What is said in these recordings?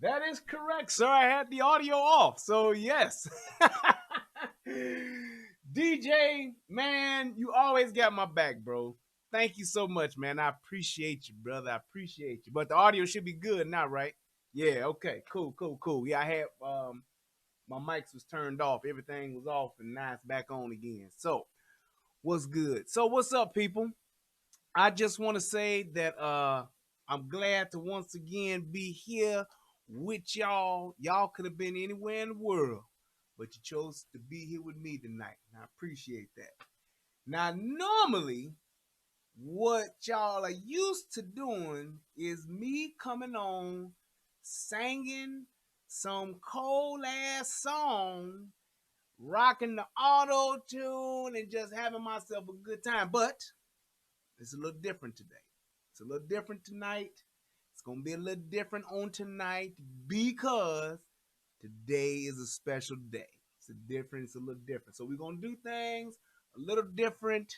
That is correct, sir. I had the audio off. So, yes. DJ, man, you always got my back, bro. Thank you so much, man. I appreciate you, brother. I appreciate you. But the audio should be good now, right? Yeah, okay. Cool, cool, cool. Yeah, I had my mics was turned off. Everything was off and now it's back on again. So, what's good? So, what's up, people? I just want to say that I'm glad to once again be here with y'all. Y'all could have been anywhere in the world, but you chose to be here with me tonight. And I appreciate that. Now, normally, what y'all are used to doing is me coming on, singing some cold ass song, rocking the auto tune, and just having myself a good time. But it's a little different today. It's a little different tonight. It's going to be a little different on tonight because today is a special day. It's a little different. So we're going to do things a little different.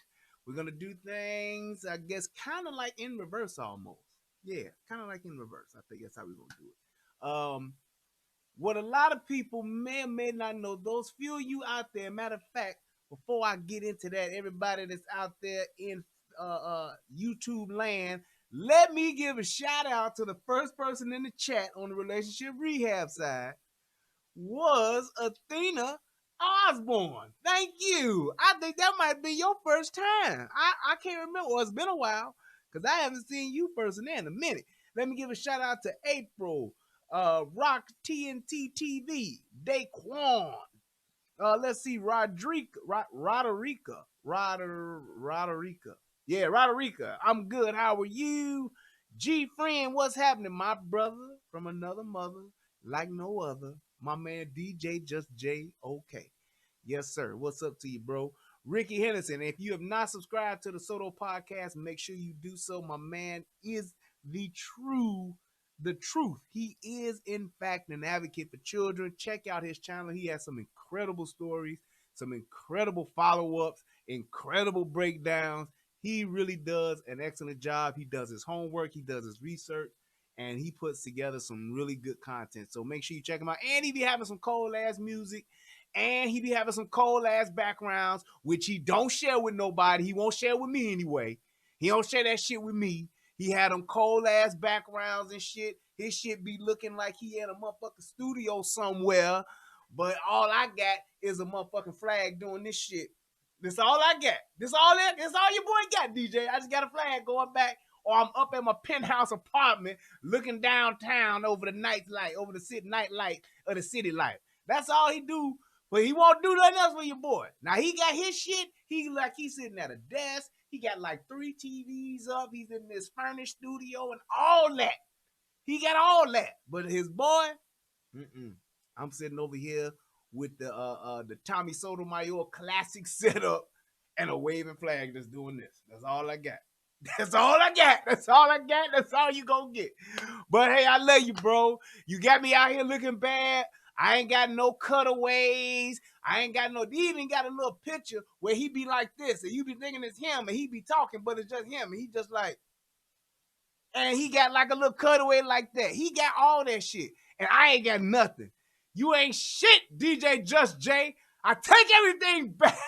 We're going to do things, I guess, kind of like in reverse almost. Yeah, kind of like in reverse. I think that's how we're going to do it. What a lot of people may or may not know, those few of you out there, matter of fact, before I get into that, everybody that's out there in YouTube land, let me give a shout out to the first person in the chat on the relationship rehab side was Athena Osborne. Thank you. I think that might be your first time. I can't remember. Well, it's been a while because I haven't seen you person in a minute. Let me give a shout out to April, Rock TNT TV, Daquan. Let's see, Roderica. Yeah, Roderica. I'm good. How are you? G friend, what's happening? My brother from another mother, like no other. My man DJ Just J. Okay. Yes, sir. What's up to you, bro? Ricky Henderson. If you have not subscribed to the Soto podcast, make sure you do so. My man is the truth. He is, in fact, an advocate for children. Check out his channel. He has some incredible stories, some incredible follow ups, incredible breakdowns. He really does an excellent job. He does his homework, he does his research, and he puts together some really good content. So make sure you check him out. And he be having some cold ass music. And he be having some cold ass backgrounds, which he don't share with nobody. He won't share with me anyway. He don't share that shit with me. He had them cold ass backgrounds and shit. His shit be looking like he had a motherfucking studio somewhere. But all I got is a motherfucking flag doing this shit. That's all I got. That's all your boy got, DJ. I just got a flag going back. Or I'm up at my penthouse apartment looking downtown over the night light, over the city night light of the city light. That's all he do. But he won't do nothing else for your boy. Now he got his shit. He's sitting at a desk. He got like 3 TVs up. He's in this furnished studio and all that. He got all that. But his boy, I'm sitting over here with the Tommy Sotomayor classic setup and a waving flag that's doing this. That's all I got. That's all I got. That's all I got. That's all you gonna get. But hey, I love you, bro. You got me out here looking bad. I ain't got no cutaways. I ain't got no. He even got a little picture where he be like this, and you be thinking it's him, and he be talking, but it's just him, and he just like, and he got like a little cutaway like that. He got all that shit, and I ain't got nothing. You ain't shit, DJ Just J. I take everything back.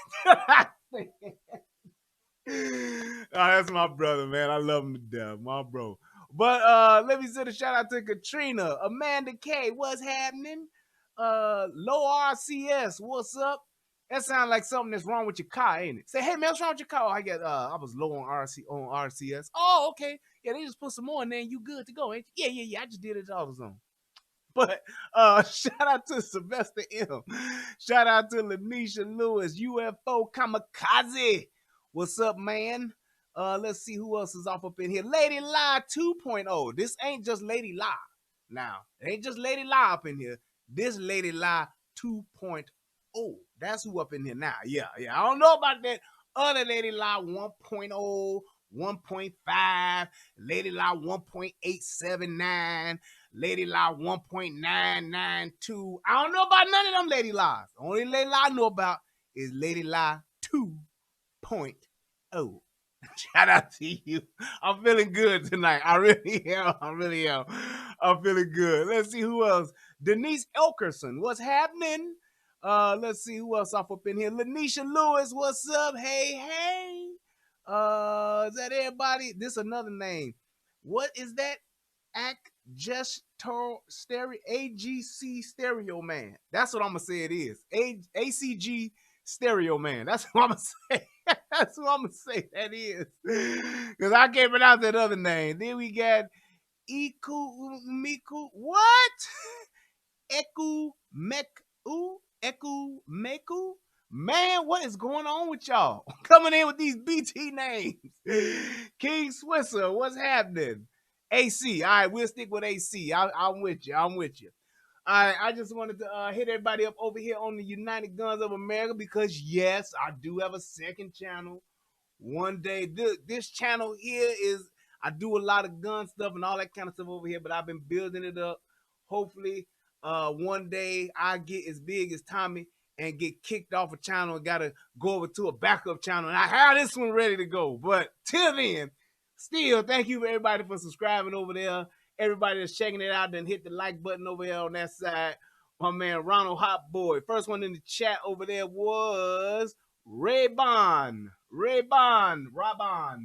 Oh, that's my brother, man. I love him to death, my bro. But let me send a shout out to Katrina, Amanda K. What's happening? Low RCS, what's up? That sounds like something that's wrong with your car, ain't it? Say, hey man, what's wrong with your car? I was low on RCS. Oh, okay. Yeah, they just put some more in there and you good to go, ain't you? Yeah. I just did it all the But shout out to Sylvester M. Shout out to Lanisha Lewis, UFO Kamikaze. What's up, man? Let's see who else is off up in here. Lady Lie 2.0. This ain't just Lady Lie. Now, it ain't just Lady Lie up in here. This Lady Lie 2.0. That's who up in here now. Yeah. I don't know about that other Lady Lie 1.0, 1.5, Lady Lie 1.879, Lady Lie 1.992. I don't know about none of them Lady Lies. The only Lady Lie I know about is Lady Lie 2.0. Shout out to you. I'm feeling good tonight. I really am. I'm feeling good. Let's see who else. Denise Elkerson, what's happening? Let's see who else off up in here. Lanisha Lewis, what's up? Hey, hey. Is that everybody? This another name. What is that? Stereo AGC Stereo Man. That's what I'm gonna say it is. ACG Stereo Man. That's what I'm gonna say. That's what I'm gonna say that is. Because I can't pronounce that other name. Then we got Iku Miku. What? Eku Meku. Man, what is going on with y'all? Coming in with these BT names. King Swisser, what's happening? AC. All right, we'll stick with AC. I'm with you. I'm with you. All right, I just wanted to hit everybody up over here on the United Guns of America because, yes, I do have a second channel. One day, this channel here is, I do a lot of gun stuff and all that kind of stuff over here, but I've been building it up. Hopefully, one day I get as big as Tommy and get kicked off a channel and gotta go over to a backup channel. And I have this one ready to go. But till then, still, thank you for everybody for subscribing over there. Everybody that's checking it out, then hit the like button over there on that side. My man Ronald Hot Boy. First one in the chat over there was Raybon, Rabon,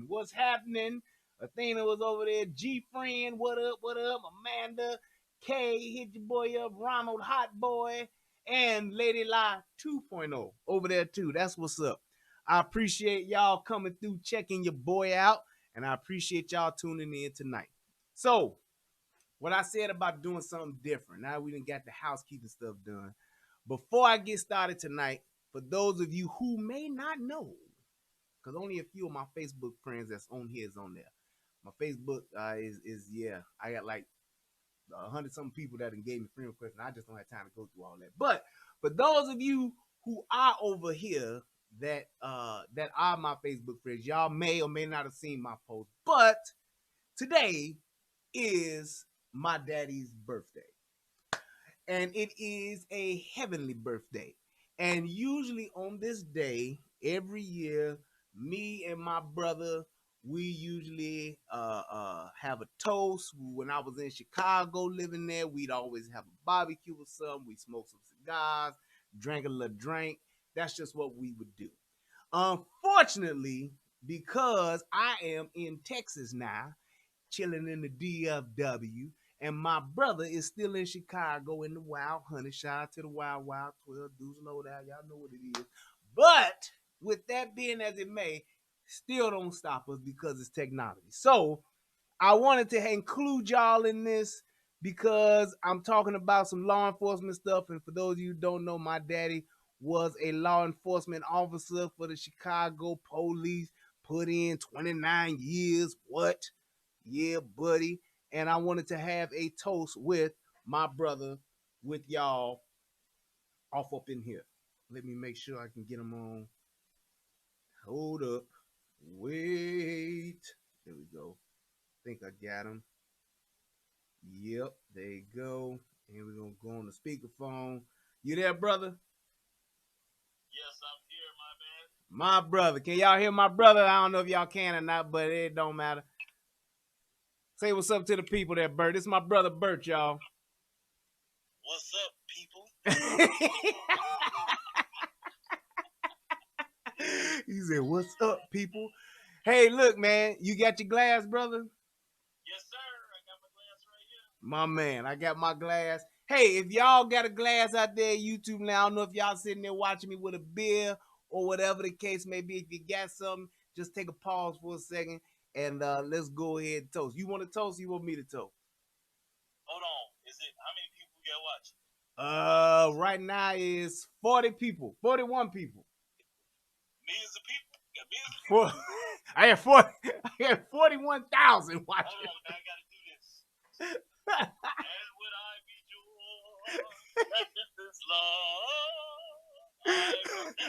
what's happening? Athena was over there. G Friend, what up, what up? Amanda, K, hit your boy up. Ronald Hot Boy, and Lady Lie 2.0 over there too. That's what's up. I appreciate y'all coming through, checking your boy out, and I appreciate y'all tuning in tonight. So, what I said about doing something different, now we done got the housekeeping stuff done. Before I get started tonight, for those of you who may not know, because only a few of my Facebook friends that's on here is on there. My Facebook is yeah, I got like 100-something people that gave me friend requests, and I just don't have time to go through all that. But for those of you who are over here that are my Facebook friends, y'all may or may not have seen my post. But today is my daddy's birthday. And it is a heavenly birthday. And usually on this day, every year, me and my brother, we usually have a toast. When I was in Chicago living there, we'd always have a barbecue or something. We smoked some cigars, drank a little drink. That's just what we would do. Unfortunately, because I am in Texas now, chilling in the DFW, and my brother is still in Chicago in the Wild Honey. Shout out to the Wild 12 dudes know that. Y'all know what it is. But with that being as it may, still don't stop us because it's technology. So I wanted to include y'all in this because I'm talking about some law enforcement stuff. And for those of you who don't know, my daddy was a law enforcement officer for the Chicago police, put in 29 years. What? Yeah, buddy. And I wanted to have a toast with my brother, with y'all off up in here. Let me make sure I can get them on. Hold up. Wait. There we go. I think I got them. Yep, there you go. And we're going to go on the speakerphone. You there, brother? Yes, I'm here, my My man. brother. Can y'all hear my brother? I don't know if y'all can or not, but it don't matter. Say what's up to the people there, Bert. This is my brother Bert, y'all. What's up, people? He said, what's up, people? Hey, look, man. You got your glass, brother? Yes, sir. I got my glass right here. My man, I got my glass. Hey, if y'all got a glass out there at YouTube now, I don't know if y'all sitting there watching me with a beer or whatever the case may be. If you got something, just take a pause for a second and let's go ahead and toast. You want to toast or you want me to toast? Hold on. Is it how many people we got watching? Right now is 40 people, 41 people. Millions of people? You got millions of people? I had 41,000 watching. Hold on, I gotta do this. And would I be joy that this love?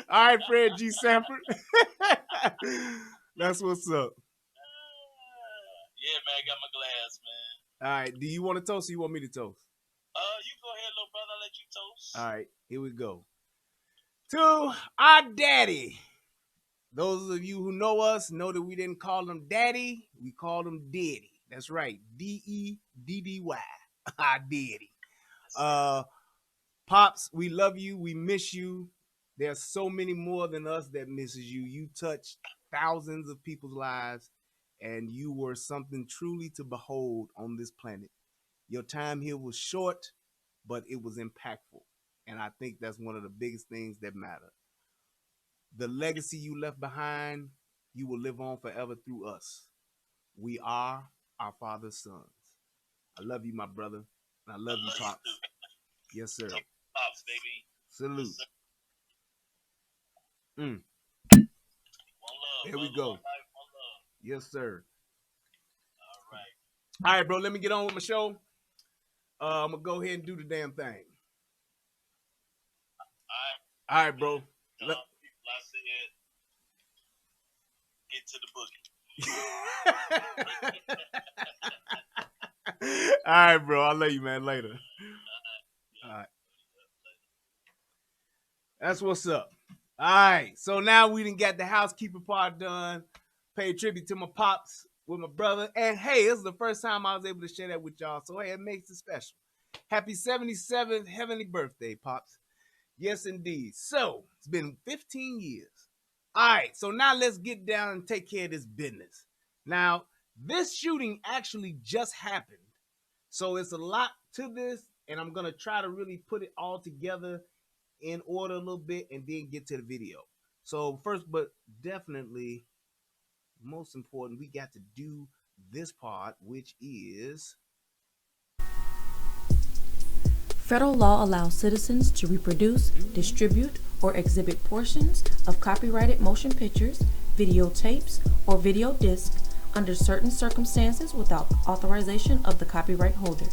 All right, Fred G. Sanford. That's what's up. Yeah, man, I got my glass, man. All right, do you want to toast or you want me to toast? You go ahead, little brother. I'll let you toast. All right, here we go. To our daddy. Those of you who know us know that we didn't call him daddy. We called him Diddy. That's right. Deddy. I did it. Pops, we love you. We miss you. There's so many more than us that misses you. You touched thousands of people's lives, and you were something truly to behold on this planet. Your time here was short, but it was impactful. And I think that's one of the biggest things that matter. The legacy you left behind, you will live on forever through us. We are our father's sons. I love you, my brother. And I love you, Pops. Yes, sir. Pops, baby. Salute. Mm. One love. There we go. One life, one love. Yes, sir. All right. All right, bro. Let me get on with my show. I'm gonna go ahead and do the damn thing. All right, bro. People, I said, get to the boogie. All right, bro. I'll love you, man, later. All right. That's what's up. All right. So now we done got the housekeeping part done. Paid tribute to my pops with my brother. And hey, this is the first time I was able to share that with y'all. So hey, it makes it special. Happy 77th heavenly birthday, Pops. Yes, indeed. So it's been 15 years. All right. So now let's get down and take care of this business. Now, this shooting actually just happened. So it's a lot to this, and I'm going to try to really put it all together in order a little bit and then get to the video. So first, but definitely most important, we got to do this part, which is... Federal law allows citizens to reproduce, distribute, or exhibit portions of copyrighted motion pictures, videotapes, or video discs under certain circumstances without authorization of the copyright holder.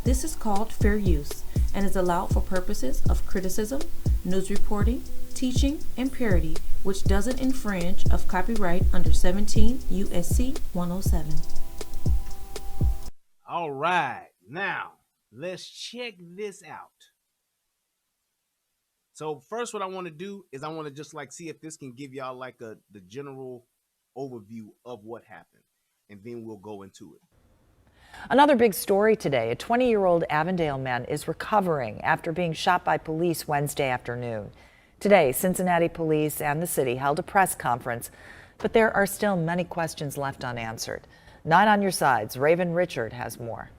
This is called fair use and is allowed for purposes of criticism, news reporting, teaching, and parody, which doesn't infringe of copyright under 17 U.S.C. 107. All right, now let's check this out. So first, what I want to do is I want to just like see if this can give y'all like the general overview of what happened, and then we'll go into it. Another big story today. A 20-year-old Avondale man is recovering after being shot by police Wednesday afternoon. Today, Cincinnati police and the city held a press conference, but there are still many questions left unanswered. Night on your sides, Raven Richard has more.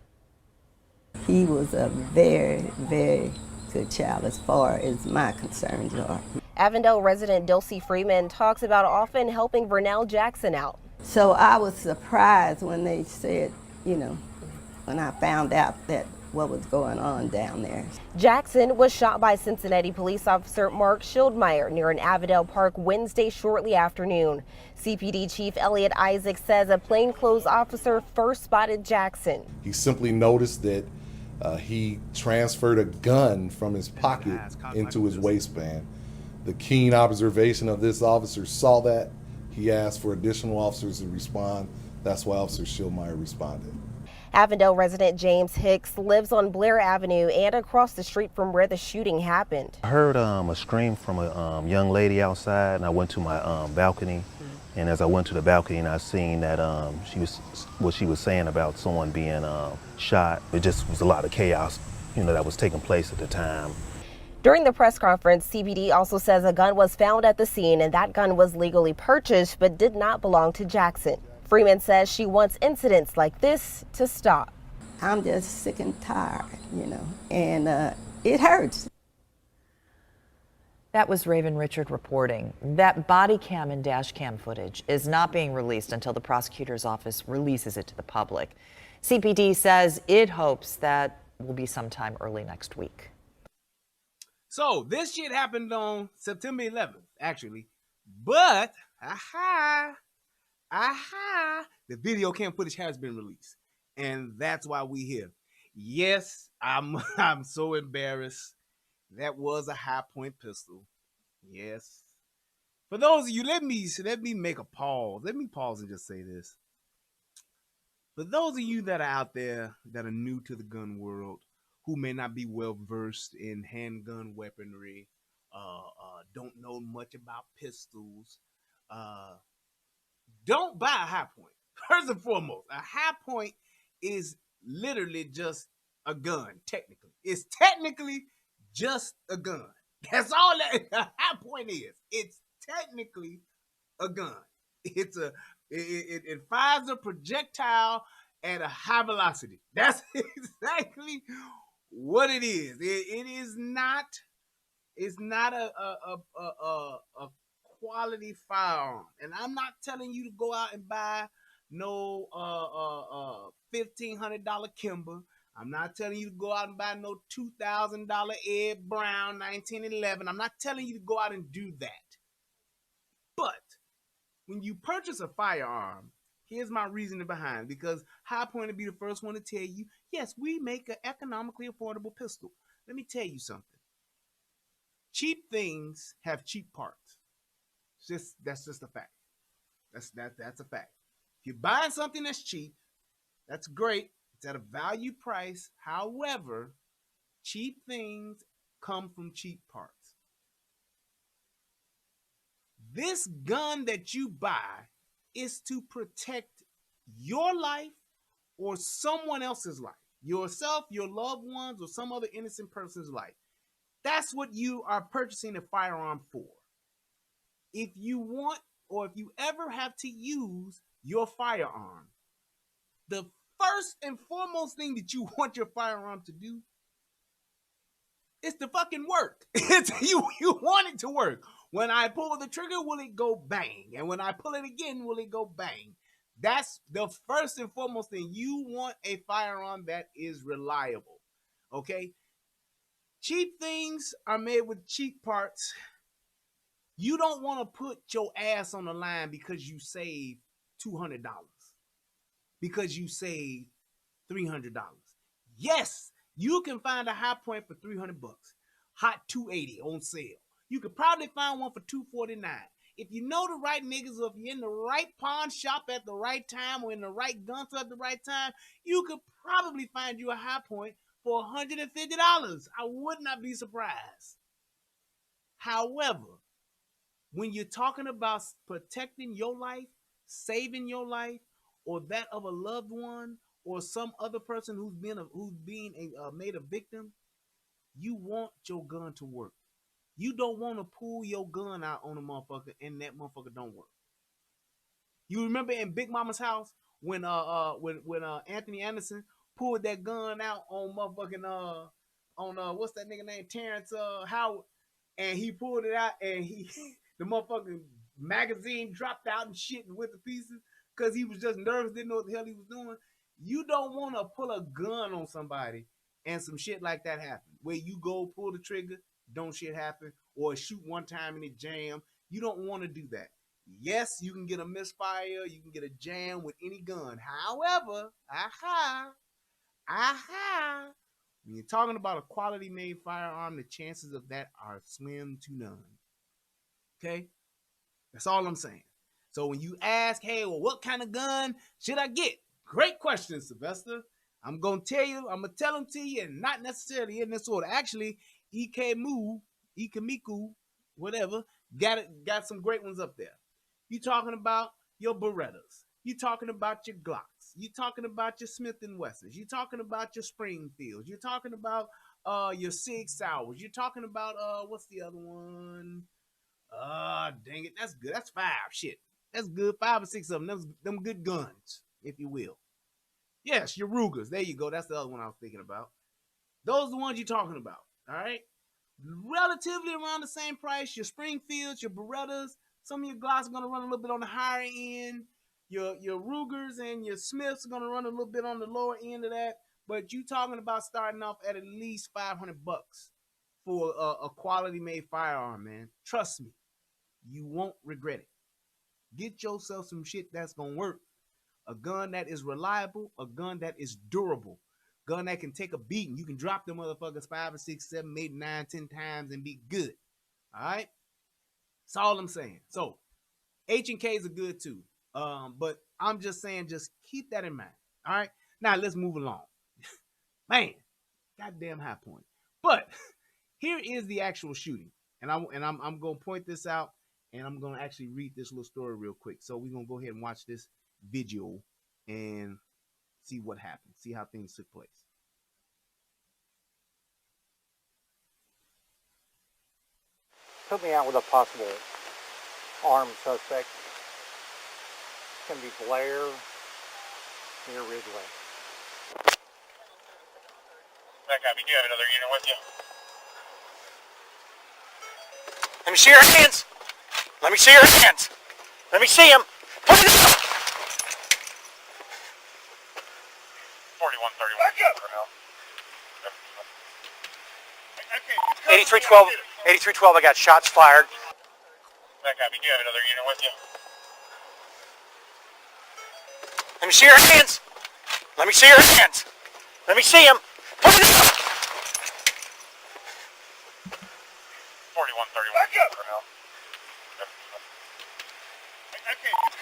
He was a very, very good child as far as my concerns are. Avondale resident Dulcie Freeman talks about often helping Vernell Jackson out. So I was surprised when they said, you know, when I found out that what was going on down there. Jackson was shot by Cincinnati police officer Mark Schildmeyer near an Avondale park Wednesday shortly afternoon. CPD Chief Elliot Isaac says a plainclothes officer first spotted Jackson. He simply noticed that he transferred a gun from his pocket into his waistband. The keen observation of this officer saw that. He asked for additional officers to respond. That's why Officer Schildmeyer responded. Avondale resident James Hicks lives on Blair Avenue and across the street from where the shooting happened. I heard a scream from a young lady outside, and I went to my balcony. And as I went to the balcony, and I seen that what she was saying about someone being shot. It just was a lot of chaos, that was taking place at the time. During the press conference, CPD also says a gun was found at the scene, and that gun was legally purchased but did not belong to Jackson. Freeman says she wants incidents like this to stop. I'm just sick and tired, and it hurts. That was Raven Richard reporting. That body cam and dash cam footage is not being released until the prosecutor's office releases it to the public. CPD says it hopes that will be sometime early next week. So this shit happened on September 11th, actually. But, the video cam footage has been released. And that's why we here. Yes, I'm so embarrassed. That was a high point pistol. Yes. For those of you, let me make a pause. Let me pause and just say this. For those of you that are out there that are new to the gun world, who may not be well versed in handgun weaponry, don't know much about pistols, don't buy a high point. First and foremost, a high point is literally just a gun, technically. It's technically just a gun. That's all that the high point is. It's technically a gun. It fires a projectile at a high velocity. That's exactly what it is. It is not. It's not a quality firearm, and I'm not telling you to go out and buy no $1,500 Kimber. I'm not telling you to go out and buy no $2,000 Ed Brown 1911. I'm not telling you to go out and do that. But when you purchase a firearm, here's my reasoning behind it, because High Point will be the first one to tell you, yes, we make an economically affordable pistol. Let me tell you something. Cheap things have cheap parts. That's just a fact. That's a fact. If you're buying something that's cheap, that's great. It's at a value price. However, cheap things come from cheap parts. This gun that you buy is to protect your life or someone else's life. Yourself, your loved ones, or some other innocent person's life. That's what you are purchasing a firearm for. If you want, or if you ever have to use your firearm, the first and foremost thing that you want your firearm to do is to fucking work. You want it to work. When I pull the trigger, will it go bang? And when I pull it again, will it go bang? That's the first and foremost thing. You want a firearm that is reliable. Okay? Cheap things are made with cheap parts. You don't want to put your ass on the line because you save $200. Because you save $300. Yes, you can find a High Point for $300. Hot $280 on sale. You could probably find one for $249. If you know the right niggas, or if you're in the right pawn shop at the right time, or in the right gun store at the right time, you could probably find you a High Point for $150. I would not be surprised. However, when you're talking about protecting your life, saving your life, or that of a loved one, or some other person who's being made a victim, you want your gun to work. You don't want to pull your gun out on a motherfucker and that motherfucker don't work. You remember in Big Mama's house when Anthony Anderson pulled that gun out on motherfucking what's that nigga name, Terrence Howard, and he pulled it out and he the motherfucking magazine dropped out and shit and went to pieces because he was just nervous, didn't know what the hell he was doing. You don't want to pull a gun on somebody and some shit like that happen, where you go pull the trigger, don't shit happen, or shoot one time and it jam. You don't want to do that. Yes, you can get a misfire, you can get a jam with any gun. However, when you're talking about a quality made firearm, the chances of that are slim to none. Okay? That's all I'm saying. So when you ask, hey, well, what kind of gun should I get? Great question, Sylvester. I'm going to tell them to you, and not necessarily in this order. Actually, Ikemiku, whatever, got some great ones up there. You talking about your Berettas. You talking about your Glocks. You talking about your Smith & Wessons. You talking about your Springfields. You're talking about your Sig Sauers. You're talking about what's the other one? Dang it, that's good. That's 5. Shit, that's good. 5 or 6 of them. Them good guns, if you will. Yes, your Rugers. There you go. That's the other one I was thinking about. Those are the ones you're talking about. All right, relatively around the same price. Your Springfields, your Berettas. Some of your Glocks are gonna run a little bit on the higher end. Your Rugers and your Smiths are gonna run a little bit on the lower end of that. But you talking about starting off at least $500 for a quality made firearm, man. Trust me, you won't regret it. Get yourself some shit that's gonna work. A gun that is reliable, a gun that is durable, gun that can take a beating. You can drop them motherfuckers 5 or 6, 7, 8, 9, 10 times and be good. All right, that's all I'm saying. So H&Ks are good too. But I'm just saying, just keep that in mind. All right, now let's move along. Man, goddamn High Point. But here is the actual shooting, and I'm gonna point this out, and I'm gonna actually read this little story real quick. So we're gonna go ahead and watch this video and see what happened, see how things took place. Put me out with a possible armed suspect. It's going to be Blair near Ridgeway. That copy. Do you have another unit with you? Let me see your hands. Let me see your hands. Let me see them. Put it up. 4131. Back up. 8312. 8312. I got shots fired. That copy. Do you have another unit with you? Let me see your hands. Let me see your hands. Let me see them. Put it up. 4131. Back up.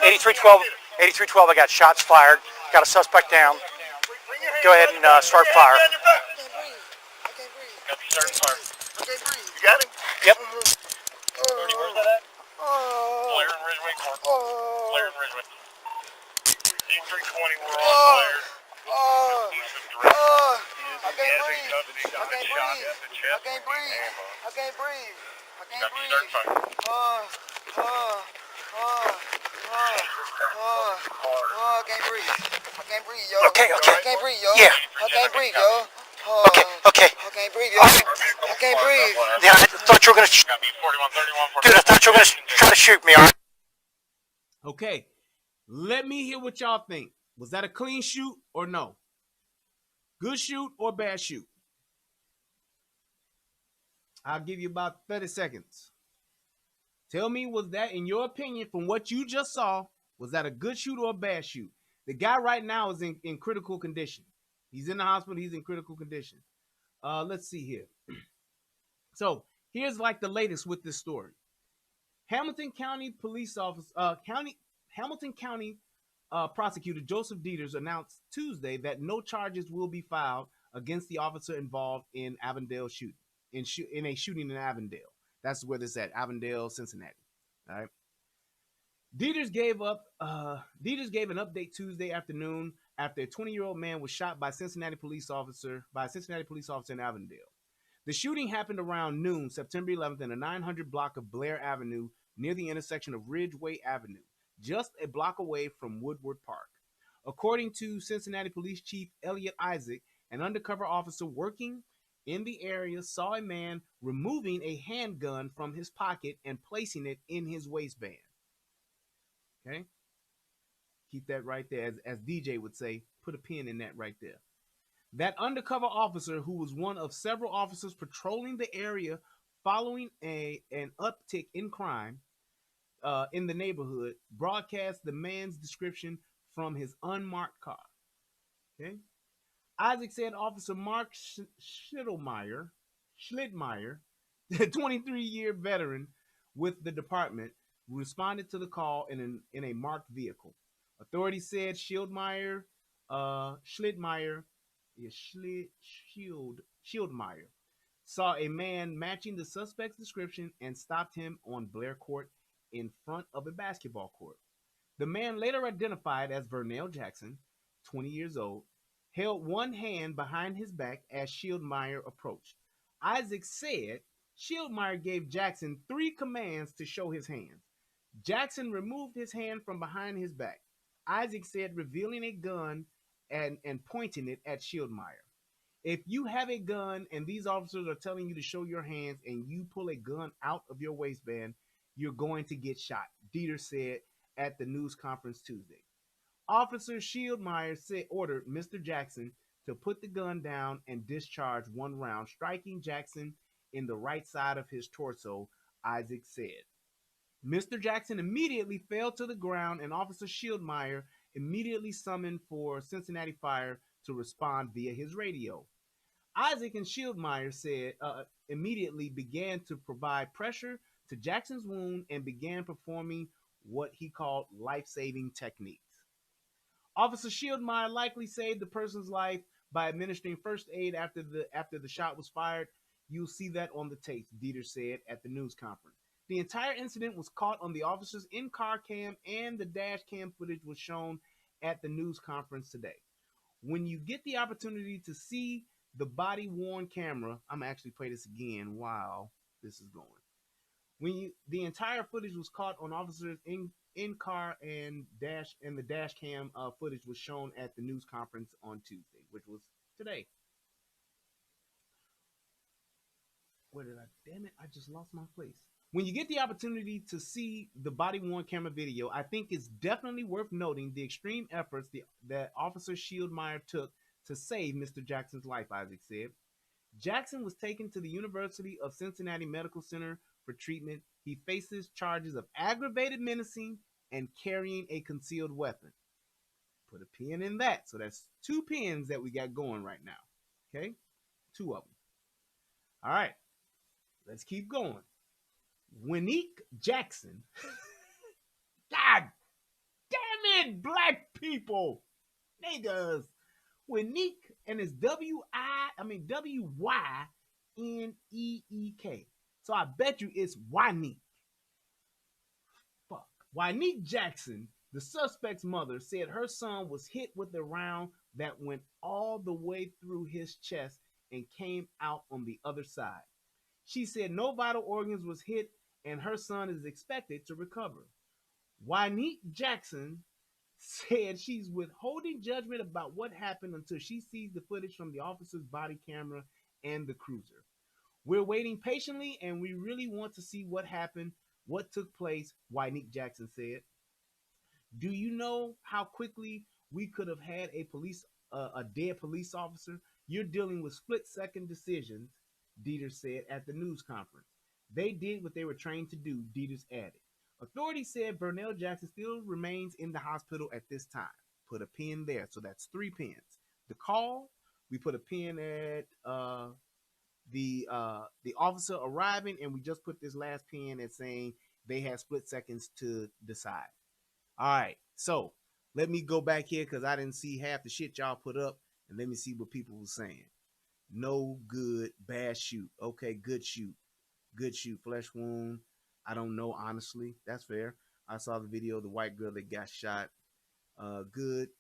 8312. 8312. I got shots fired. Got a suspect down. Go ahead and start fire. You got him? Yep. Cody, where's that at? Blair and Ridgeway Court. Blair and Ridgeway. D320, we're on Blair. I can't breathe. I can't breathe. I can't breathe. I can't breathe. I can't breathe. I can't breathe. I can't breathe, yo. Okay. I can't breathe, yo. Yeah. I can't breathe, yo. Okay. I can't breathe, yo. I can't breathe. Yeah, I thought you were gonna. Dude, I thought you were gonna try to shoot me. All right. Okay, let me hear what y'all think. Was that a clean shoot or no? Good shoot or bad shoot? I'll give you about 30 seconds. Tell me, was that, in your opinion, from what you just saw, was that a good shoot or a bad shoot? The guy right now is in critical condition. He's in the hospital. He's in critical condition. Let's see here. So here's like the latest with this story. Hamilton County police officer, Hamilton County prosecutor Joseph Dieters announced Tuesday that no charges will be filed against the officer involved in Avondale shooting, in a shooting in Avondale. That's where this at, Avondale, Cincinnati. All right. Dieters gave an update Tuesday afternoon after a 20-year-old man was shot by a Cincinnati police officer in Avondale. The shooting happened around noon, September 11th, in the 900 block of Blair Avenue near the intersection of Ridgeway Avenue, just a block away from Woodward Park. According to Cincinnati Police Chief Elliot Isaac, an undercover officer working in the area saw a man removing a handgun from his pocket and placing it in his waistband. Okay? Keep that right there. As DJ would say, put a pin in that right there. That undercover officer, who was one of several officers patrolling the area following an uptick in crime in the neighborhood, broadcast the man's description from his unmarked car. Okay? Isaac said Officer Mark Schlittmeyer, the 23-year veteran with the department, responded to the call in a marked vehicle. Authorities said Schlittmeyer saw a man matching the suspect's description and stopped him on Blair Court in front of a basketball court. The man, later identified as Vernell Jackson, 20 years old, held one hand behind his back as Schlittmeyer approached. Isaac said Schlittmeyer gave Jackson 3 commands to show his hands. Jackson removed his hand from behind his back. Isaac said, revealing a gun and pointing it at Schlittmeyer. If you have a gun and these officers are telling you to show your hands and you pull a gun out of your waistband, you're going to get shot, Dieter said at the news conference Tuesday. Officer Schlittmeyer ordered Mr. Jackson to put the gun down and discharge 1 round, striking Jackson in the right side of his torso, Isaac said. Mr. Jackson immediately fell to the ground, and Officer Schlittmeyer immediately summoned for Cincinnati Fire to respond via his radio. Isaac and Schlittmeyer said immediately began to provide pressure to Jackson's wound and began performing what he called life-saving techniques. Officer Schlittmeyer likely saved the person's life by administering first aid after the shot was fired. You'll see that on the tapes, Dieter said at the news conference. The entire incident was caught on the officer's in-car cam, and the dash cam footage was shown at the news conference today. When you get the opportunity to see the body-worn camera, I'm going to actually play this again while this is going. the entire footage was caught on officers in car and the dash cam footage was shown at the news conference on Tuesday, which was today. Where did I? Damn it! I just lost my place. When you get the opportunity to see the body-worn camera video, I think it's definitely worth noting the extreme efforts that Officer Shieldmeyer took to save Mr. Jackson's life, Isaac said. Jackson was taken to the University of Cincinnati Medical Center for treatment. He faces charges of aggravated menacing and carrying a concealed weapon. Put a pin in that. So that's 2 pins that we got going right now. Okay? 2 of them. All right. Let's keep going. Winnick Jackson. God damn it, black people. Niggas. Winnick, and it's W-Y-N-E-E-K. So I bet you it's Winnick. Fuck. Winnick Jackson, the suspect's mother, said her son was hit with a round that went all the way through his chest and came out on the other side. She said no vital organs was hit and her son is expected to recover. Winnick Jackson said she's withholding judgment about what happened until she sees the footage from the officer's body camera and the cruiser. We're waiting patiently and we really want to see what happened, what took place, Winnick Jackson said. Do you know how quickly we could have had a dead police officer? You're dealing with split-second decisions, Dieters said at the news conference. They did what they were trained to do, Dieters added. Authorities said Vernell Jackson still remains in the hospital at this time. Put a pin there. So that's 3 pins. The call, we put a pin at the officer arriving, and we just put this last pin at saying they had split seconds to decide. All right. So let me go back here because I didn't see half the shit y'all put up, and let me see what people were saying. No good, bad shoot. Okay, good shoot. Good shoot. Flesh wound. I don't know, honestly. That's fair. I saw the video of the white girl that got shot. Good.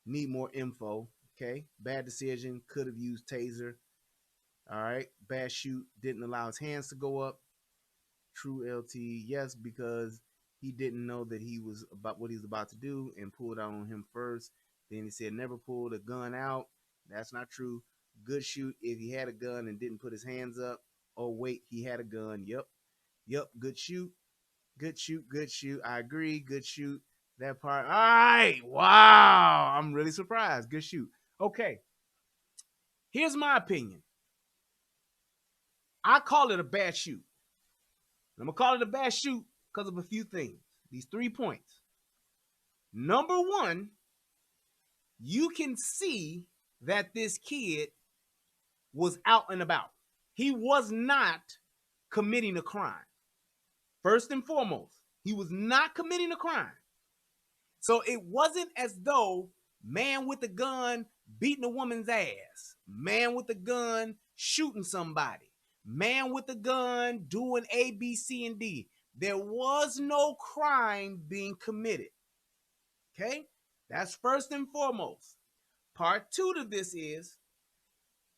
Need more info. Okay. Bad decision. Could have used taser. All right. Bad shoot. Didn't allow his hands to go up. True LT. Yes, because he didn't know that he was about what he was about to do and pulled out on him first. Then he said never pulled a gun out. That's not true. Good shoot if he had a gun and didn't put his hands up. Oh, wait, he had a gun. Yep, good shoot. Good shoot, good shoot. I agree, good shoot. That part. All right, wow. I'm really surprised. Good shoot. Okay, here's my opinion. I call it a bad shoot. I'm going to call it a bad shoot because of a few things. These 3 points. Number 1, you can see that this kid was out and about. He was not committing a crime. First and foremost, he was not committing a crime. So it wasn't as though man with a gun beating a woman's ass, man with a gun shooting somebody, man with a gun doing A, B, C, and D. There was no crime being committed. Okay? That's first and foremost. Part 2 to this is,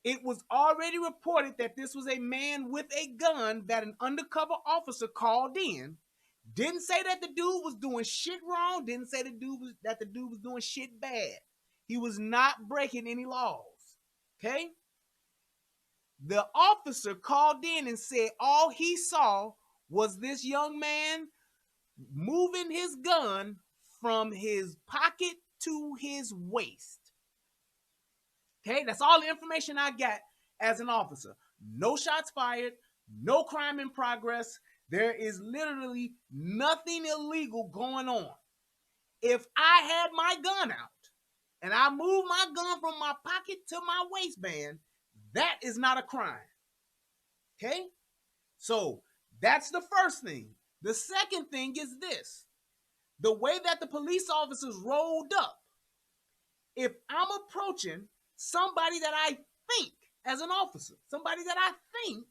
it was already reported that this was a man with a gun that an undercover officer called in. Didn't say that the dude was doing shit wrong. Didn't say that the dude was doing shit bad. He was not breaking any laws. Okay? The officer called in and said all he saw was this young man moving his gun from his pocket to his waist. Okay, that's all the information I got as an officer. No shots fired, no crime in progress. There is literally nothing illegal going on. If I had my gun out and I moved my gun from my pocket to my waistband, that is not a crime. Okay? So that's the first thing. The second thing is this. The way that the police officers rolled up, if I'm approaching somebody that I think, as an officer, somebody that I think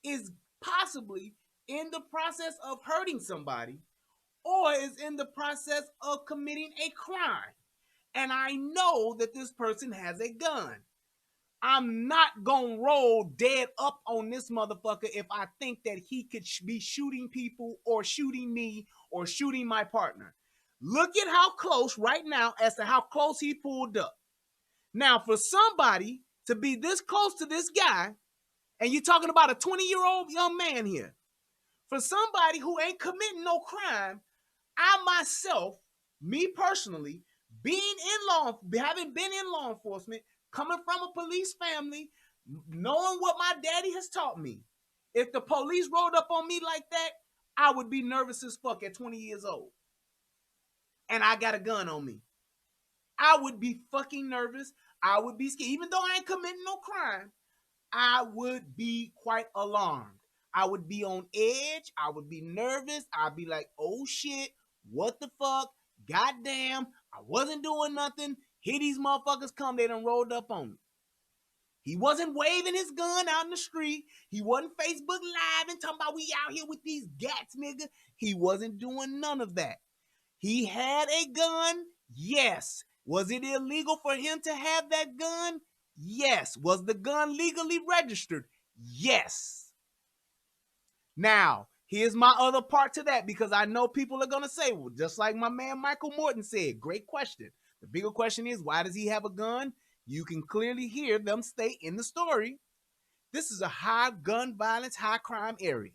is possibly in the process of hurting somebody or is in the process of committing a crime, and I know that this person has a gun, I'm not gonna roll dead up on this motherfucker if I think that he could be shooting people or shooting me or shooting my partner. Look at how close right now as to how close he pulled up. Now, for somebody to be this close to this guy, and you're talking about a 20-year-old young man here, for somebody who ain't committing no crime, I myself, me personally, having been in law enforcement, coming from a police family, knowing what my daddy has taught me, if the police rolled up on me like that, I would be nervous as fuck at 20 years old. And I got a gun on me. I would be fucking nervous. I would be scared. Even though I ain't committing no crime, I would be quite alarmed. I would be on edge. I would be nervous. I'd be like, oh shit, what the fuck? Goddamn, I wasn't doing nothing. Here these motherfuckers come, they done rolled up on me. He wasn't waving his gun out in the street. He wasn't Facebook Live and talking about we out here with these gats, nigga. He wasn't doing none of that. He had a gun, yes. Was it illegal for him to have that gun? Yes. Was the gun legally registered? Yes. Now, here's my other part to that, because I know people are going to say, well, just like my man Michael Morton said, great question. The bigger question is, why does he have a gun? You can clearly hear them state in the story, this is a high gun violence, high crime area.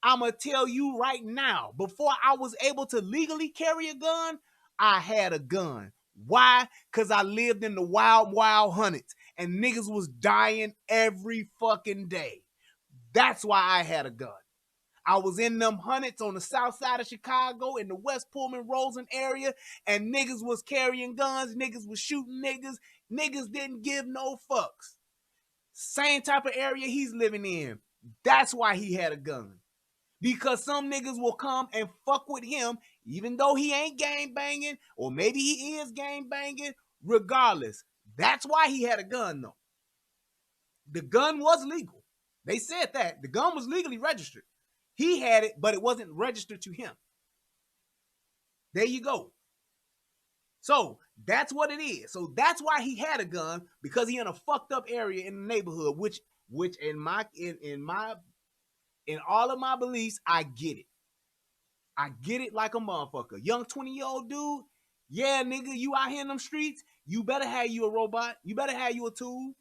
I'm going to tell you right now, before I was able to legally carry a gun, I had a gun. Why? Because I lived in the wild, wild hundreds, and niggas was dying every fucking day. That's why I had a gun. I was in them hundreds on the south side of Chicago, in the West Pullman, Rosen area, and niggas was carrying guns, niggas was shooting niggas, niggas didn't give no fucks. Same type of area he's living in. That's why he had a gun. Because some niggas will come and fuck with him, even though he ain't gang banging, or maybe he is gang banging, regardless. That's why he had a gun, though. The gun was legal. They said that. The gun was legally registered. He had it, but it wasn't registered to him. There you go. So that's what it is. So that's why he had a gun, because he in a fucked up area in the neighborhood, which in all of my beliefs, I get it. I get it like a motherfucker. Young 20-year-old dude, yeah, nigga, you out here in them streets, you better have you a robot. You better have you a tool,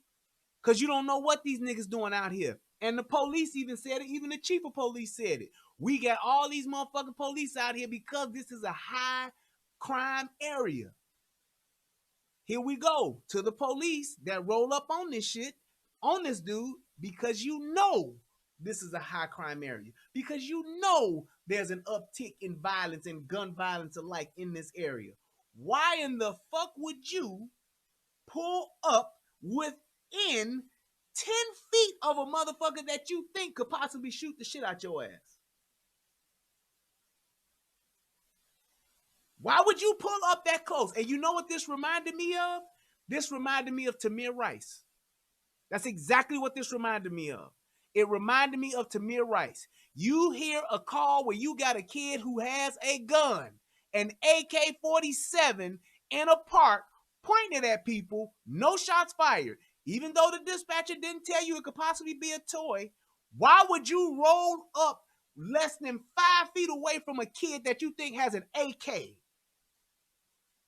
because you don't know what these niggas doing out here. And the police even said it. Even the chief of police said it. We got all these motherfucking police out here because this is a high crime area. Here we go to the police that roll up on this shit, on this dude, because you know this is a high crime area. Because you know there's an uptick in violence and gun violence alike in this area. Why in the fuck would you pull up within 10 feet of a motherfucker that you think could possibly shoot the shit out your ass? Why would you pull up that close? And you know what this reminded me of? This reminded me of Tamir Rice. That's exactly what this reminded me of. It reminded me of Tamir Rice. You hear a call where you got a kid who has a gun, an AK-47 in a park, pointed at people, no shots fired. Even though the dispatcher didn't tell you it could possibly be a toy, why would you roll up less than 5 feet away from a kid that you think has an AK?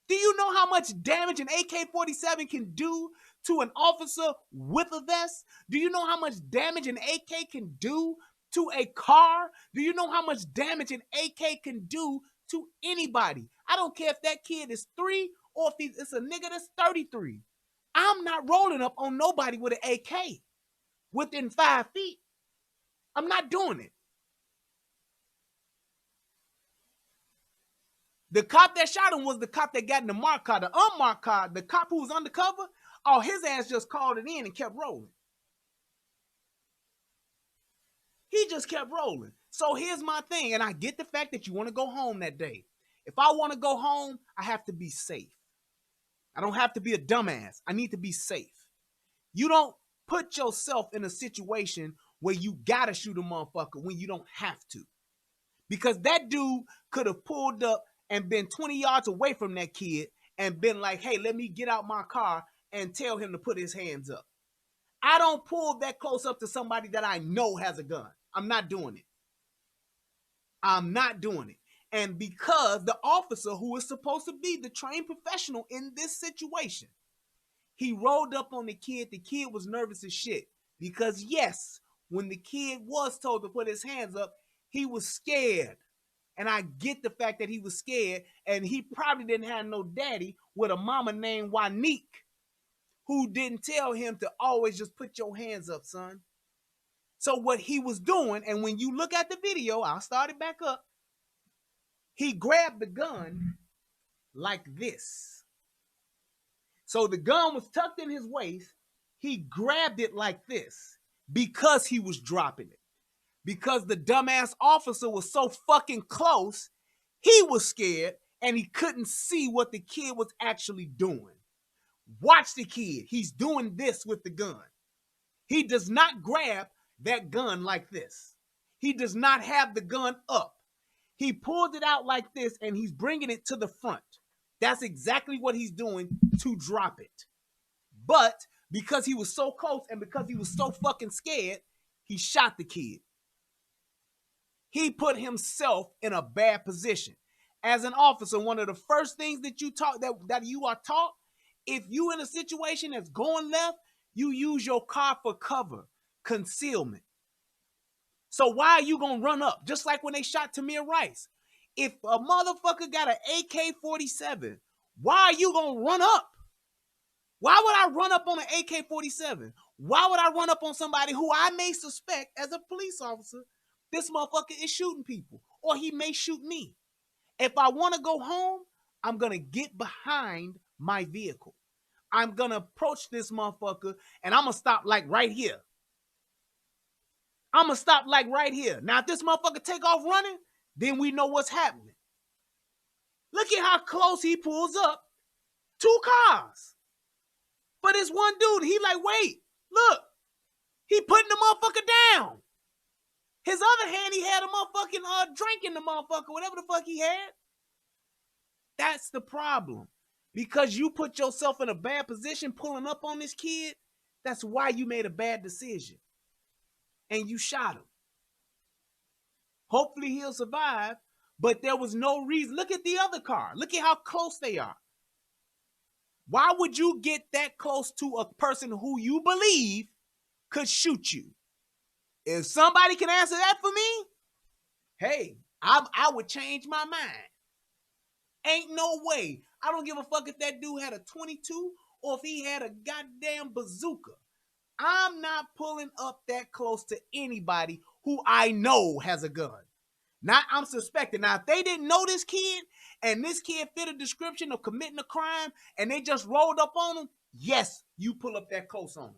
Do you know how much damage an AK-47 can do to an officer with a vest? Do you know how much damage an AK can do to a car? Do you know how much damage an AK can do to anybody? I don't care if that kid is 3 or if it's a nigga that's 33. I'm not rolling up on nobody with an AK within 5 feet. I'm not doing it. The cop that shot him was the cop that got in the marked car. The unmarked car, the cop who was undercover, oh, his ass just called it in and kept rolling. He just kept rolling. So here's my thing, and I get the fact that you want to go home that day. If I want to go home, I have to be safe. I don't have to be a dumbass. I need to be safe. You don't put yourself in a situation where you gotta shoot a motherfucker when you don't have to. Because that dude could have pulled up and been 20 yards away from that kid and been like, hey, let me get out my car and tell him to put his hands up. I don't pull that close up to somebody that I know has a gun. I'm not doing it. I'm not doing it. And because the officer who is supposed to be the trained professional in this situation, he rolled up on the kid was nervous as shit. Because yes, when the kid was told to put his hands up, he was scared. And I get the fact that he was scared, and he probably didn't have no daddy with a mama named Wanique who didn't tell him to always just put your hands up, son. So what he was doing, and when you look at the video, I'll start it back up, he grabbed the gun like this. So the gun was tucked in his waist. He grabbed it like this because he was dropping it. Because the dumbass officer was so fucking close, he was scared and he couldn't see what the kid was actually doing. Watch the kid. He's doing this with the gun. He does not grab that gun like this. He does not have the gun up. He pulled it out like this and he's bringing it to the front. That's exactly what he's doing to drop it. But because he was so close and because he was so fucking scared, he shot the kid. He put himself in a bad position. As an officer, one of the first things that you taught that you are taught, if you in a situation that's going left, you use your car for cover, concealment. So why are you gonna run up? Just like when they shot Tamir Rice. If a motherfucker got an AK-47, why are you gonna run up? Why would I run up on an AK-47? Why would I run up on somebody who I may suspect as a police officer, this motherfucker is shooting people, or he may shoot me? If I want to go home, I'm going to get behind my vehicle. I'm going to approach this motherfucker, and I'm going to stop like right here. I'm going to stop like right here. Now, if this motherfucker take off running, then we know what's happening. Look at how close he pulls up. 2 cars. But this one dude, he like, wait, look. He putting the motherfucker down. His other hand, he had a motherfucking drink in the motherfucker, whatever the fuck he had. That's the problem. Because you put yourself in a bad position pulling up on this kid, that's why you made a bad decision. And you shot him. Hopefully he'll survive, but there was no reason. Look at the other car. Look at how close they are. Why would you get that close to a person who you believe could shoot you? If somebody can answer that for me, hey, I would change my mind. Ain't no way. I don't give a fuck if that dude had a 22 or if he had a goddamn bazooka. I'm not pulling up that close to anybody who I know has a gun. Now, I'm suspecting. Now, if they didn't know this kid and this kid fit a description of committing a crime and they just rolled up on him, yes, you pull up that close on him.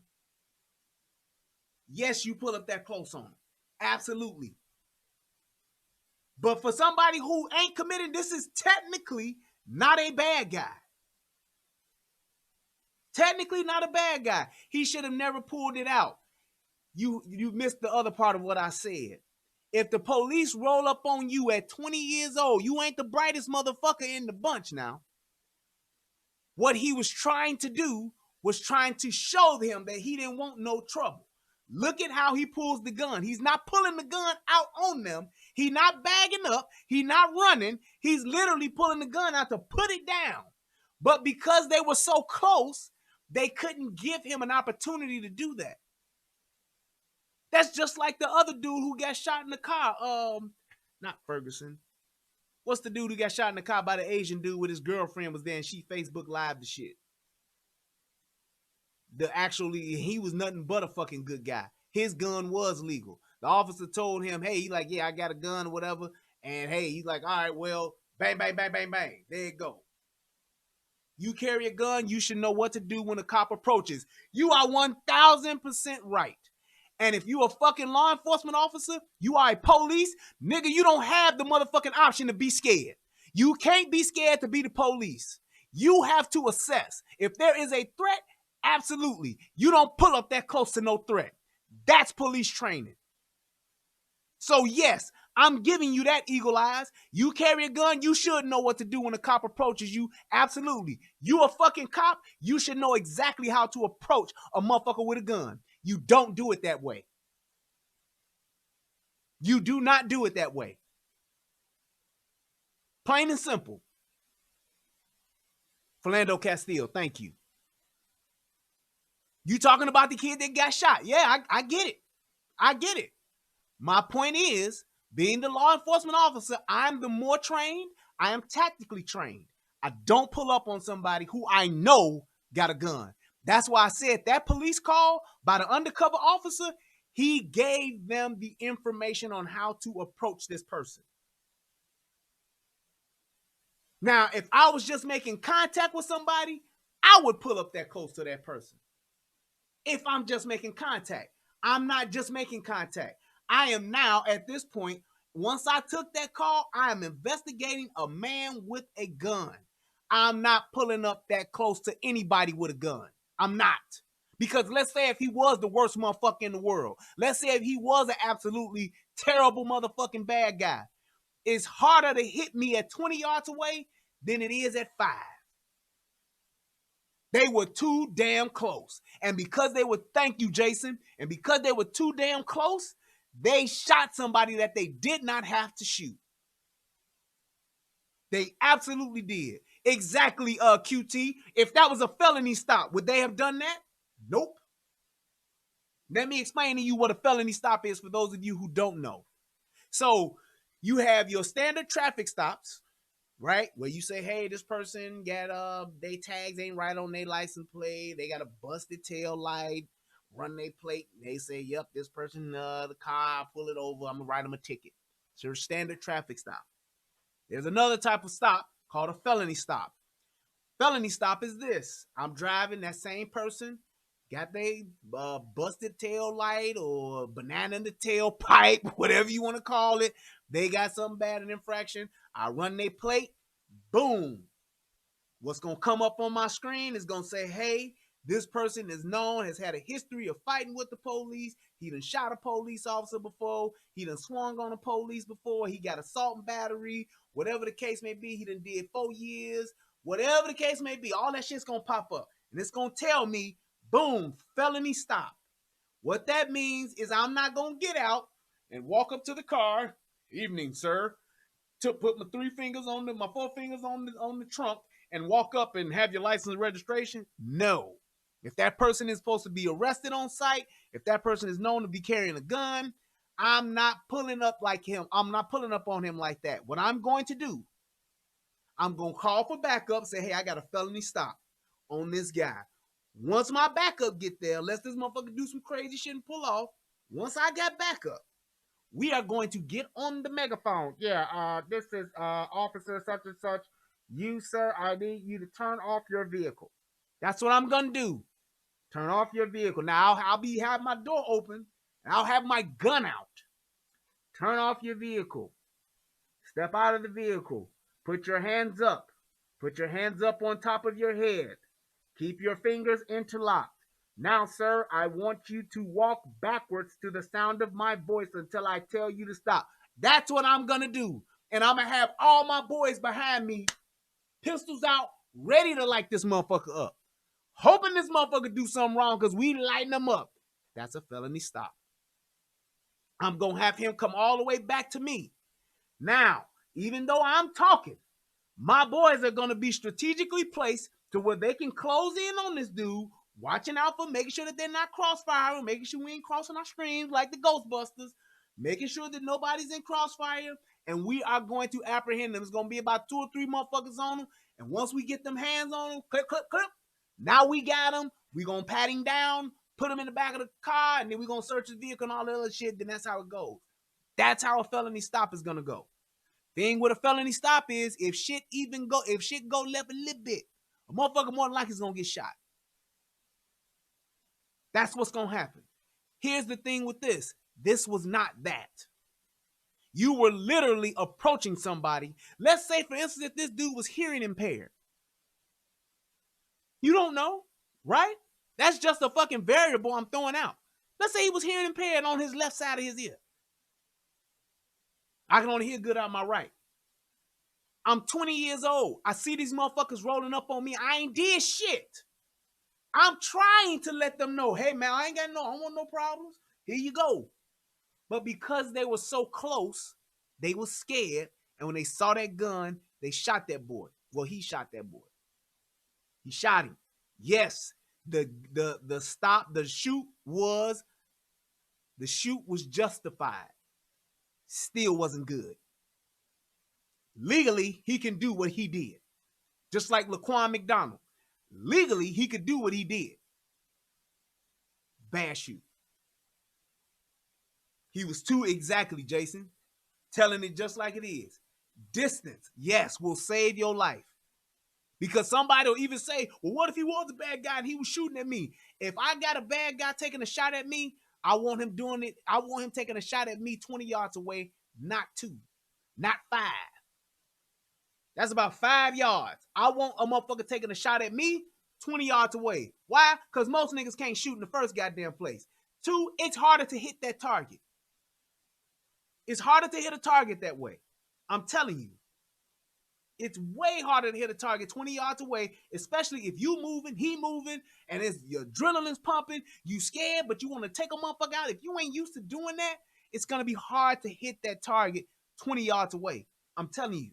Yes, you pull up that close on him. Absolutely. But for somebody who ain't committed, this is technically not a bad guy. Technically not a bad guy. He should have never pulled it out. You missed the other part of what I said. If the police roll up on you at 20 years old, you ain't the brightest motherfucker in the bunch now. What he was trying to do was trying to show them that he didn't want no trouble. Look at how he pulls the gun. He's not pulling the gun out on them. He's not bagging up. He's not running. He's literally pulling the gun out to put it down. But because they were so close, they couldn't give him an opportunity to do that. That's just like the other dude who got shot in the car. Not Ferguson. What's the dude who got shot in the car by the Asian dude with his girlfriend was there and she Facebook Live the shit? He was nothing but a fucking good guy. His gun was legal. The officer told him, hey, he like, yeah, I got a gun or whatever. And hey, he's like, all right, well, bang, bang, bang, bang, bang. There you go. You carry a gun, you should know what to do when a cop approaches. You are 1000% right. And if you a fucking law enforcement officer, you are a police, nigga, you don't have the motherfucking option to be scared. You can't be scared to be the police. You have to assess. If there is a threat, absolutely. You don't pull up that close to no threat. That's police training. So yes, I'm giving you that, Eagle Eyes. You carry a gun, you should know what to do when a cop approaches you. Absolutely. You a fucking cop, you should know exactly how to approach a motherfucker with a gun. You don't do it that way. You do not do it that way. Plain and simple. Philando Castile, thank you. You talking about the kid that got shot. Yeah, I get it. I get it. My point is, being the law enforcement officer, I'm the more trained. I am tactically trained. I don't pull up on somebody who I know got a gun. That's why I said that police call by the undercover officer, he gave them the information on how to approach this person. Now, if I was just making contact with somebody, I would pull up that close to that person. If I'm just making contact, I'm not just making contact. I am now at this point, once I took that call, I am investigating a man with a gun. I'm not pulling up that close to anybody with a gun. I'm not. Because let's say if he was the worst motherfucker in the world, let's say if he was an absolutely terrible motherfucking bad guy, it's harder to hit me at 20 yards away than it is at 5. They were too damn close. And because they were, thank you, Jason, and because they were too damn close, they shot somebody that they did not have to shoot. They absolutely did. Exactly, QT. If that was a felony stop, would they have done that? Nope. Let me explain to you what a felony stop is for those of you who don't know. So you have your standard traffic stops, right? Where you say, hey, this person got they tags ain't right on their license plate. They got a busted tail light, run their plate. They say, yep, this person, the car, pull it over. I'm gonna write them a ticket. It's your standard traffic stop. There's another type of stop called a felony stop. Felony stop is this. I'm driving, that same person got they busted tail light or banana in the tailpipe, whatever you want to call it. They got something bad, an infraction. I run their plate. Boom. What's going to come up on my screen is going to say, hey, this person is known, has had a history of fighting with the police. He done shot a police officer before. He done swung on a police before. He got assault and battery. Whatever the case may be, he done did 4 years. Whatever the case may be, all that shit's going to pop up. And it's going to tell me, boom, felony stop. What that means is I'm not going to get out and walk up to the car. Evening, sir. To put my 4 fingers on the trunk and walk up and have your license and registration? No. If that person is supposed to be arrested on site, if that person is known to be carrying a gun, I'm not pulling up like him. I'm not pulling up on him like that. What I'm going to do, I'm going to call for backup, say, hey, I got a felony stop on this guy. Once my backup get there, unless this motherfucker do some crazy shit and pull off, once I got backup, we are going to get on the megaphone. Yeah, this is officer such and such. You, sir, I need you to turn off your vehicle. That's what I'm going to do. Turn off your vehicle. Now, I'll have my door open, and I'll have my gun out. Turn off your vehicle. Step out of the vehicle. Put your hands up. Put your hands up on top of your head. Keep your fingers interlocked. Now, sir, I want you to walk backwards to the sound of my voice until I tell you to stop. That's what I'm going to do. And I'm going to have all my boys behind me, pistols out, ready to light this motherfucker up. Hoping this motherfucker do something wrong because we lighting them up. That's a felony stop. I'm going to have him come all the way back to me. Now, even though I'm talking, my boys are going to be strategically placed to where they can close in on this dude, watching out for, making sure that they're not crossfiring, making sure we ain't crossing our streams like the Ghostbusters, making sure that nobody's in crossfire, and we are going to apprehend them. It's going to be about 2 or 3 motherfuckers on them, and once we get them hands on them, clip, clip, clip, now we got them. We're going to pat him down, put him in the back of the car, and then we're going to search his vehicle and all that other shit. Then that's how it goes. That's how a felony stop is going to go. Thing with a felony stop is if shit go left a little bit, a motherfucker more than likely is going to get shot. That's what's going to happen. Here's the thing with this. This was not that. You were literally approaching somebody. Let's say, for instance, if this dude was hearing impaired. You don't know, right? That's just a fucking variable I'm throwing out. Let's say he was hearing impaired on his left side of his ear. I can only hear good out my right. I'm 20 years old. I see these motherfuckers rolling up on me. I ain't did shit. I'm trying to let them know, hey man, I don't want no problems. Here you go. But because they were so close, they were scared. And when they saw that gun, they shot that boy. Well, he shot that boy. He shot him. Yes, the shoot was justified. Still wasn't good. Legally, he can do what he did. Just like Laquan McDonald. Legally, he could do what he did. Bad shoot. He was too exactly, Jason. Telling it just like it is. Distance, yes, will save your life. Because somebody will even say, well, what if he was a bad guy and he was shooting at me? If I got a bad guy taking a shot at me, I want him doing it. I want him taking a shot at me 20 yards away, not 2, not 5. That's about 5 yards. I want a motherfucker taking a shot at me 20 yards away. Why? Because most niggas can't shoot in the first goddamn place. 2, it's harder to hit that target. It's harder to hit a target that way. I'm telling you. It's way harder to hit a target 20 yards away, especially if you moving, he moving, and your adrenaline's pumping. You scared, but you want to take a motherfucker out. If you ain't used to doing that, it's going to be hard to hit that target 20 yards away. I'm telling you.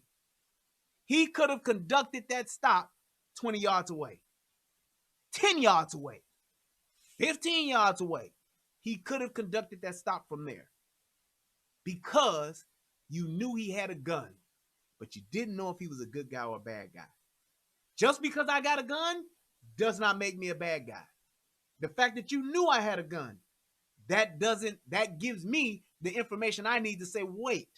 He could have conducted that stop 20 yards away, 10 yards away, 15 yards away. He could have conducted that stop from there because you knew he had a gun, but you didn't know if he was a good guy or a bad guy. Just because I got a gun does not make me a bad guy. The fact that you knew I had a gun, that gives me the information I need to say, wait,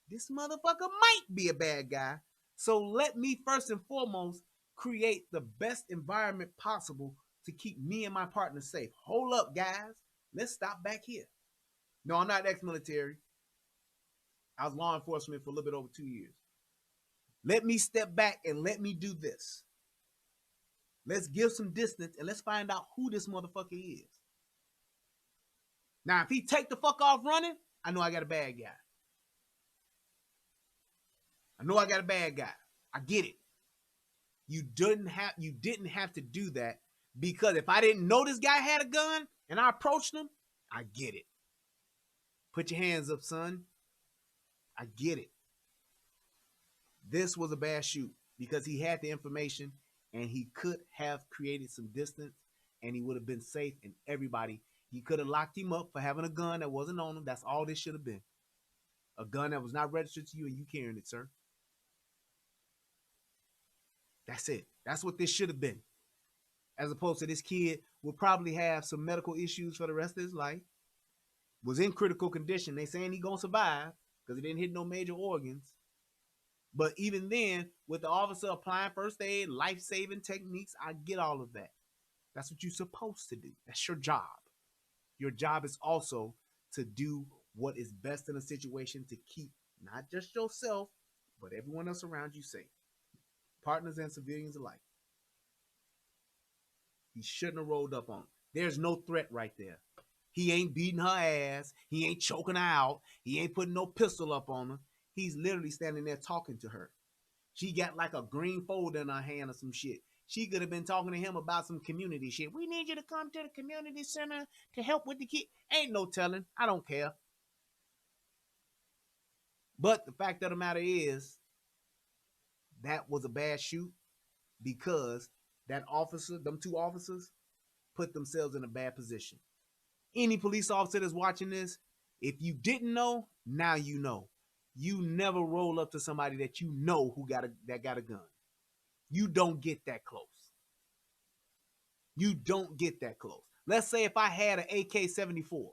this motherfucker might be a bad guy. So let me first and foremost create the best environment possible to keep me and my partner safe. Hold up, guys. Let's stop back here. No, I'm not ex-military. I was law enforcement for a little bit over 2 years. Let me step back and let me do this. Let's give some distance and let's find out who this motherfucker is. Now, if he take the fuck off running, I know I got a bad guy. I get it. You didn't have to do that because if I didn't know this guy had a gun and I approached him, I get it. Put your hands up, son. I get it. This was a bad shoot because he had the information and he could have created some distance and he would have been safe and everybody. He could have locked him up for having a gun that wasn't on him. That's all this should have been. A gun that was not registered to you and you carrying it, sir. That's it. That's what this should have been. As opposed to this kid will probably have some medical issues for the rest of his life. Was in critical condition. They saying he gonna survive because he didn't hit no major organs. But even then, with the officer applying first aid, life-saving techniques, I get all of that. That's what you're supposed to do. That's your job. Your job is also to do what is best in a situation to keep not just yourself, but everyone else around you safe. Partners and civilians alike. He shouldn't have rolled up on him. There's no threat right there. He ain't beating her ass. He ain't choking her out. He ain't putting no pistol up on her. He's literally standing there talking to her. She got like a green folder in her hand or some shit. She could have been talking to him about some community shit. We need you to come to the community center to help with the kid. Ain't no telling. I don't care. But the fact of the matter is, that was a bad shoot because that officer, them 2 officers, put themselves in a bad position. Any police officer that's watching this, if you didn't know, now you know. You never roll up to somebody that you know that got a gun. You don't get that close. You don't get that close. Let's say if I had an AK-74,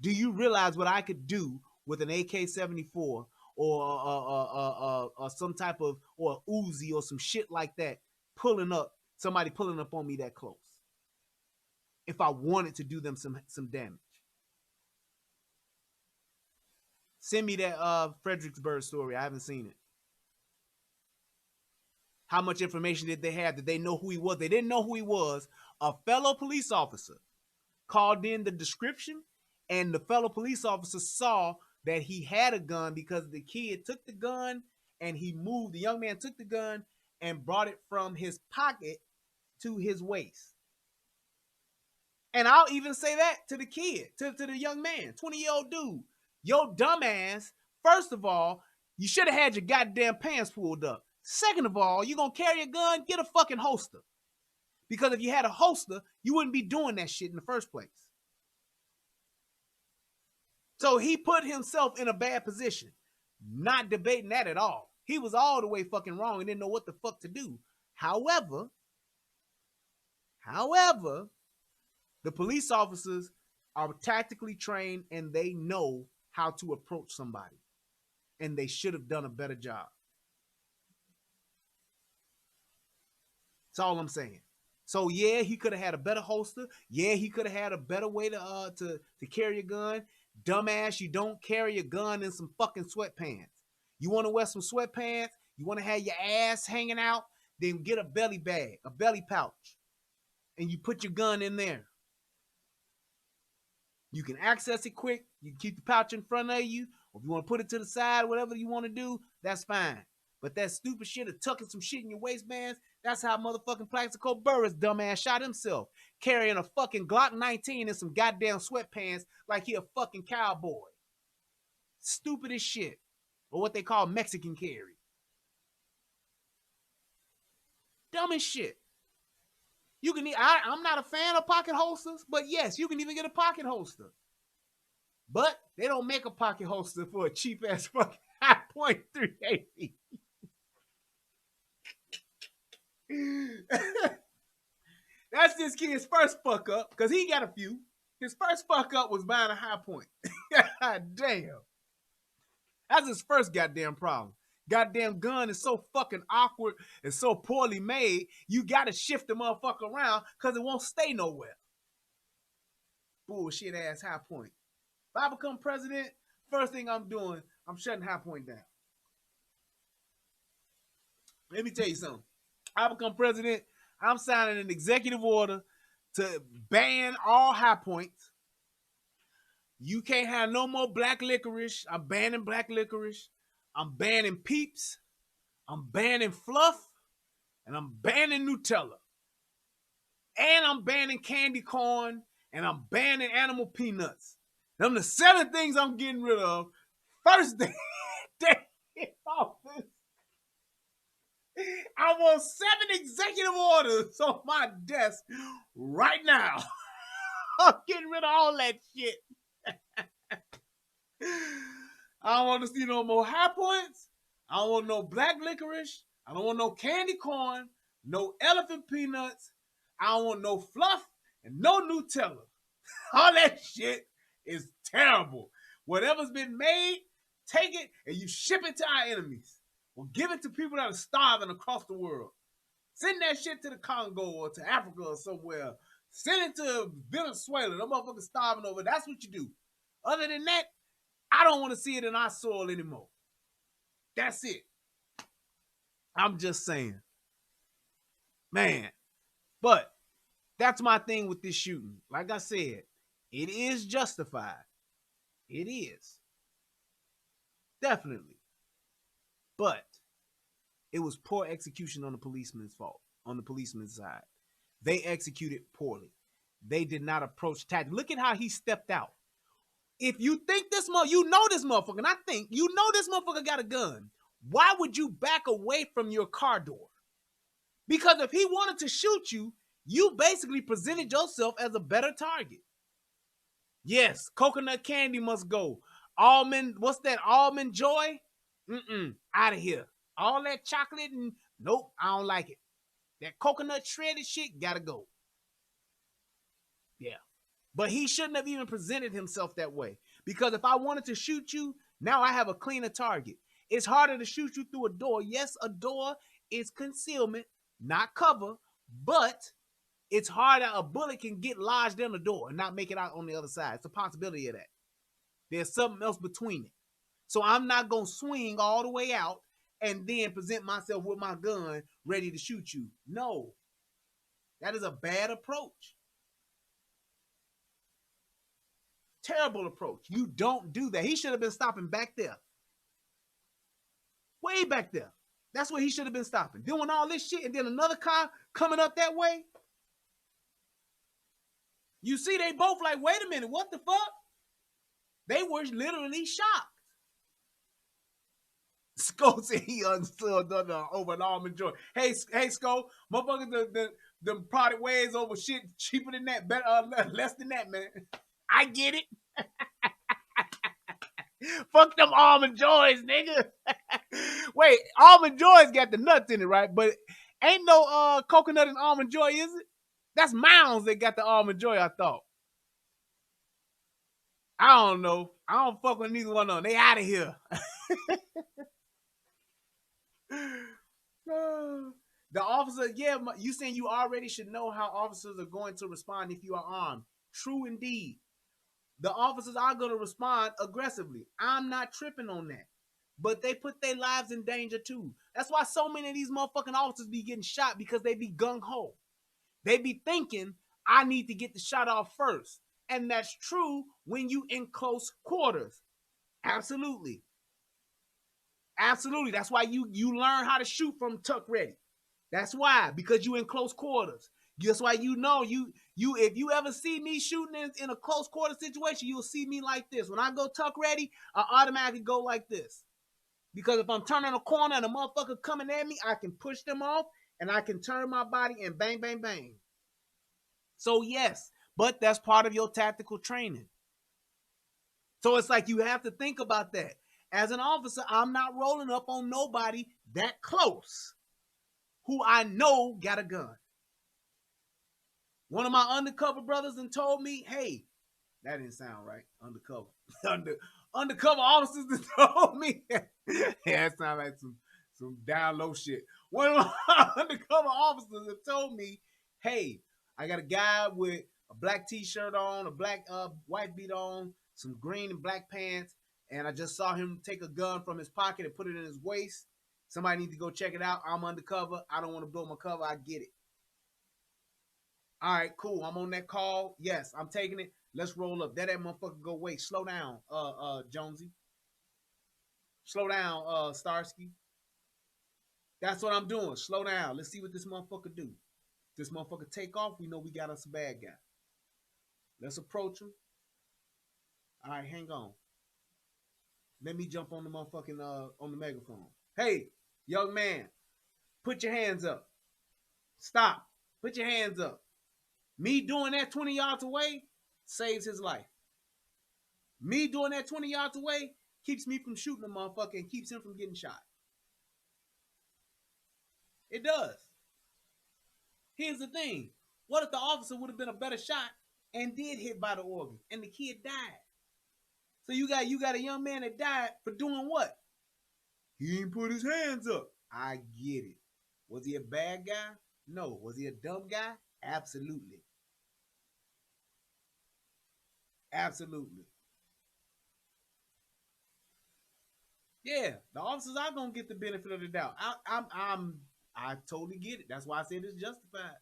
do you realize what I could do with an AK-74 or some type of, or Uzi or some shit like that, somebody pulling up on me that close? If I wanted to do them some damage. Send me that Fredericksburg story. I haven't seen it. How much information did they have? Did they know who he was? They didn't know who he was. A fellow police officer called in the description, and the fellow police officer saw that he had a gun because the kid took the gun and he moved. The young man took the gun and brought it from his pocket to his waist. And I'll even say that to the kid, to the young man, 20-year-old dude. Yo, dumbass, first of all, you should have had your goddamn pants pulled up. Second of all, you gonna carry a gun, get a fucking holster. Because if you had a holster, you wouldn't be doing that shit in the first place. So he put himself in a bad position. Not debating that at all. He was all the way fucking wrong and didn't know what the fuck to do. However, the police officers are tactically trained and they know how to approach somebody. And they should have done a better job. That's all I'm saying. So yeah, he could have had a better holster. Yeah, he could have had a better way to carry a gun. Dumbass, you don't carry a gun in some fucking sweatpants. You want to wear some sweatpants? You want to have your ass hanging out? Then get a belly bag, a belly pouch, and you put your gun in there. You can access it quick. You can keep the pouch in front of you. Or if you want to put it to the side, whatever you want to do, that's fine. But that stupid shit of tucking some shit in your waistbands, that's how motherfucking Plaxico Burress dumbass shot himself. Carrying a fucking Glock 19 and some goddamn sweatpants like he a fucking cowboy. Stupid as shit. Or what they call Mexican carry. Dumb as shit. You can. I'm not a fan of pocket holsters, but yes, you can even get a pocket holster. But they don't make a pocket holster for a cheap ass fucking .380. That's this kid's first fuck up, because he got a few. His first fuck up was buying a high point. God damn. That's his first goddamn problem. Goddamn gun is so fucking awkward and so poorly made, you gotta shift the motherfucker around because it won't stay nowhere. Bullshit ass High Point. If I become president, first thing I'm doing, I'm shutting High Point down. Let me tell you something. I become president, I'm signing an executive order to ban all High Points. You can't have no more black licorice. I'm banning black licorice. I'm banning Peeps. I'm banning Fluff. And I'm banning Nutella. And I'm banning candy corn. And I'm banning animal peanuts. Them the 7 things I'm getting rid of. First day in office. I want 7 executive orders on my desk right now. I'm getting rid of all that shit. I don't want to see no more High Points. I don't want no black licorice. I don't want no candy corn, no elephant peanuts. I don't want no Fluff and no Nutella. All that shit is terrible. Whatever's been made, take it and you ship it to our enemies. Or give it to people that are starving across the world. Send that shit to the Congo or to Africa or somewhere. Send it to Venezuela. Them motherfuckers starving over. That's what you do. Other than that, I don't want to see it in our soil anymore. That's it. I'm just saying. Man. But that's my thing with this shooting. Like I said, it is justified. It is. Definitely. But it was poor execution on the policeman's fault, on the policeman's side. They executed poorly. They did not approach tactic. Look at how he stepped out. If you think this motherfucker, you know this motherfucker, and I think you know this motherfucker got a gun, why would you back away from your car door? Because if he wanted to shoot you, you basically presented yourself as a better target. Yes, coconut candy must go. Almond, what's that? Almond Joy? Out of here. All that chocolate and nope, I don't like it. That coconut shredded shit gotta go. Yeah. But he shouldn't have even presented himself that way. Because if I wanted to shoot you, now I have a cleaner target. It's harder to shoot you through a door. Yes, a door is concealment, not cover, but it's harder. A bullet can get lodged in the door and not make it out on the other side. It's a possibility of that. There's something else between it. So I'm not going to swing all the way out and then present myself with my gun ready to shoot you. No. That is a bad approach. Terrible approach. You don't do that. He should have been stopping back there. Way back there. That's where he should have been stopping. Doing all this shit and then another car coming up that way. You see, they both like, wait a minute, what the fuck? They were literally shocked. Sko said he understood over an almond joy. Hey, Sko, motherfuckers, the product ways over shit cheaper than that, better, less than that, man. I get it. Fuck them almond joys, nigga. Wait, almond joys got the nuts in it, right? But ain't no coconut and almond joy, is it? That's Mounds that got the almond joy, I thought. I don't know. I don't fuck with neither one of them. They out of here. The officer, yeah, you saying you already should know how officers are going to respond if you are armed. True indeed. The officers are going to respond aggressively. I'm not tripping on that. But they put their lives in danger too. That's why so many of these motherfucking officers be getting shot, because they be gung-ho. They be thinking, I need to get the shot off first. And that's true when you in close quarters. Absolutely. Absolutely. That's why you learn how to shoot from tuck ready. That's why, because you in close quarters. That's why you know if you ever see me shooting in a close quarter situation, you'll see me like this. When I go tuck ready, I automatically go like this. Because if I'm turning a corner and a motherfucker coming at me, I can push them off and I can turn my body and bang, bang, bang. So yes, but that's part of your tactical training. So it's like you have to think about that. As an officer, I'm not rolling up on nobody that close who I know got a gun. One of my undercover brothers and told me, hey, that didn't sound right. Undercover. Undercover officers told me. Yeah, it sounds like some down low shit. One of my undercover officers have told me, hey, I got a guy with a black t-shirt on, a black white beat on, some green and black pants, and I just saw him take a gun from his pocket and put it in his waist. Somebody need to go check it out. I'm undercover. I don't want to blow my cover. I get it. All right, cool. I'm on that call. Yes, I'm taking it. Let's roll up. That motherfucker go, wait, slow down, Jonesy. Slow down, Starsky. That's what I'm doing. Slow down. Let's see what this motherfucker do. This motherfucker take off, we know we got us a bad guy. Let's approach him. All right, hang on. Let me jump on the motherfucking, on the megaphone. Hey, young man, put your hands up. Stop. Put your hands up. Me doing that 20 yards away saves his life. Me doing that 20 yards away keeps me from shooting the motherfucker and keeps him from getting shot. It does. Here's the thing. What if the officer would have been a better shot and did hit by the organ and the kid died? So you got a young man that died for doing what? He didn't put his hands up. I get it. Was he a bad guy? No. Was he a dumb guy? Absolutely. Absolutely. Yeah, the officers are gonna get the benefit of the doubt. I totally get it. That's why I said it's justified.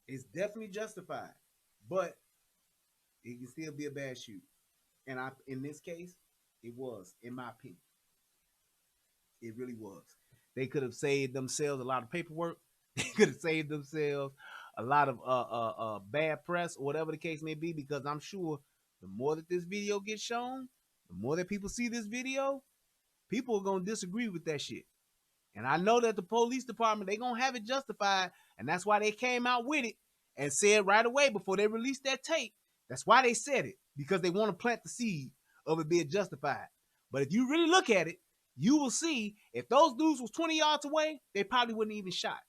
It's definitely justified, but it can still be a bad shoot. And in this case, it was, in my opinion. It really was. They could have saved themselves a lot of paperwork. They could have saved themselves a lot of bad press, or whatever the case may be, because I'm sure the more that this video gets shown, the more that people see this video, people are going to disagree with that shit. And I know that the police department, they're going to have it justified, and that's why they came out with it and said right away before they released that tape. That's why they said it, because they want to plant the seed of it being justified. But if you really look at it, you will see if those dudes was 20 yards away, they probably wouldn't even shot.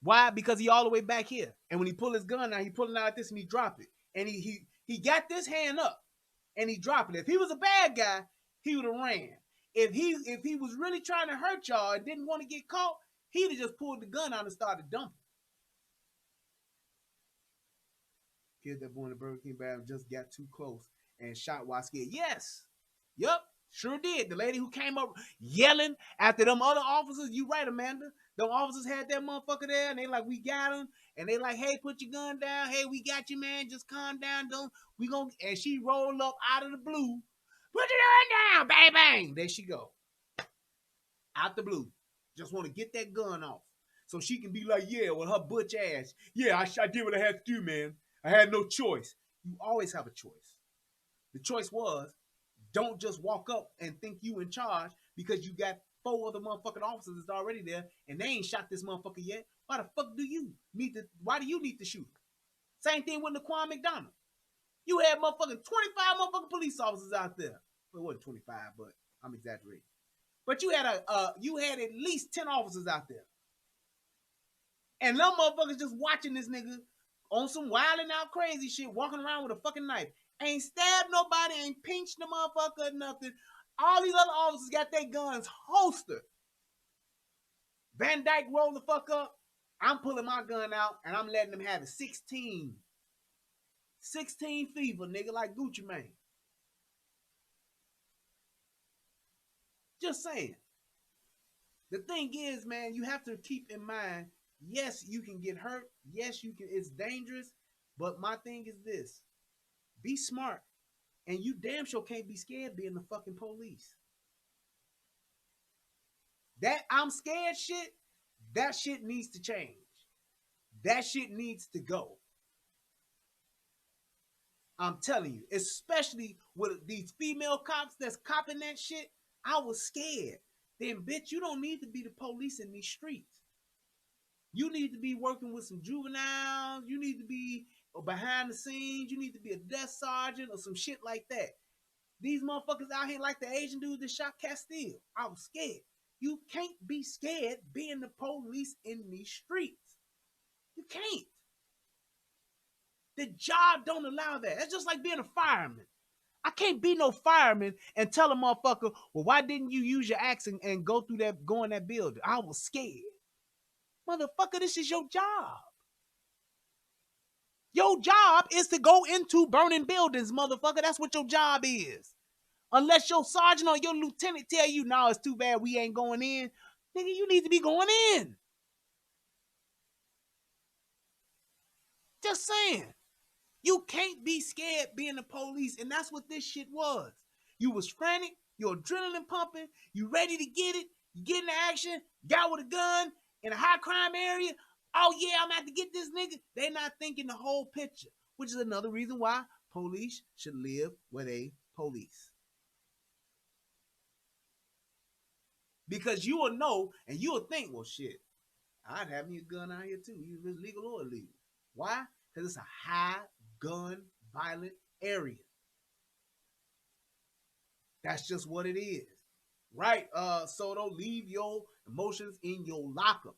Why? Because he all the way back here. And when he pull his gun out, he pulling out like this and he drop it. And he got this hand up and he dropped it. If he was a bad guy, he would have ran. If he was really trying to hurt y'all and didn't want to get caught, he'd have just pulled the gun out and started dumping. Kid that boy in the Burger King bar just got too close and shot while scared. Yes. Yup. Sure did. The lady who came up yelling after them other officers, you right, Amanda. Them officers had that motherfucker there, and they like, we got him. And they like, hey, put your gun down. Hey, we got you, man. Just calm down. We gonna. And she rolled up out of the blue. Put your gun down. Bang, bang. There she go. Out the blue. Just want to get that gun off. So she can be like, yeah, with her butch ass. Yeah, I did what I had to do, man. I had no choice. You always have a choice. The choice was, don't just walk up and think you in charge because you got 4 other motherfucking officers that's already there and they ain't shot this motherfucker yet. Why the fuck do you need to, why do you need to shoot? Same thing with Laquan McDonald. You had motherfucking 25 motherfucking police officers out there. Well, it wasn't 25, but I'm exaggerating. But you had at least 10 officers out there. And them motherfuckers just watching this nigga on some wilding out crazy shit, walking around with a fucking knife. Ain't stabbed nobody, ain't pinched the motherfucker or nothing. All these other officers got their guns holstered. Van Dyke rolled the fuck up. I'm pulling my gun out and I'm letting them have it. 16 fever, nigga, like Gucci Mane. Just saying. The thing is, man, you have to keep in mind, yes, you can get hurt. Yes, you can. It's dangerous. But my thing is this. Be smart. And you damn sure can't be scared being the fucking police. That I'm scared shit, that shit needs to change. That shit needs to go. I'm telling you, especially with these female cops that's copping that shit, I was scared. Then, bitch, you don't need to be the police in these streets. You need to be working with some juveniles. You need to be behind the scenes. You need to be a desk sergeant or some shit like that. These motherfuckers out here like the Asian dude that shot Castile. I was scared. You can't be scared being the police in these streets. You can't. The job don't allow that. It's just like being a fireman. I can't be no fireman and tell a motherfucker, well, why didn't you use your axe and go in that building? I was scared. Motherfucker, this is your job. Your job is to go into burning buildings, motherfucker. That's what your job is. Unless your sergeant or your lieutenant tell you, no, it's too bad we ain't going in. Nigga, you need to be going in. Just saying. You can't be scared being the police, and that's what this shit was. You was frantic, your adrenaline pumping, you ready to get it, you get into action, got with a gun in a high crime area. Oh yeah, I'm out to get this nigga. They not thinking the whole picture, which is another reason why police should live where they police. Because you will know and you will think, well, shit, I'd have me a gun out here too, either it's legal or illegal. Why? Because it's a high gun violent area. That's just what it is. Right, Soto, leave your emotions in your locker.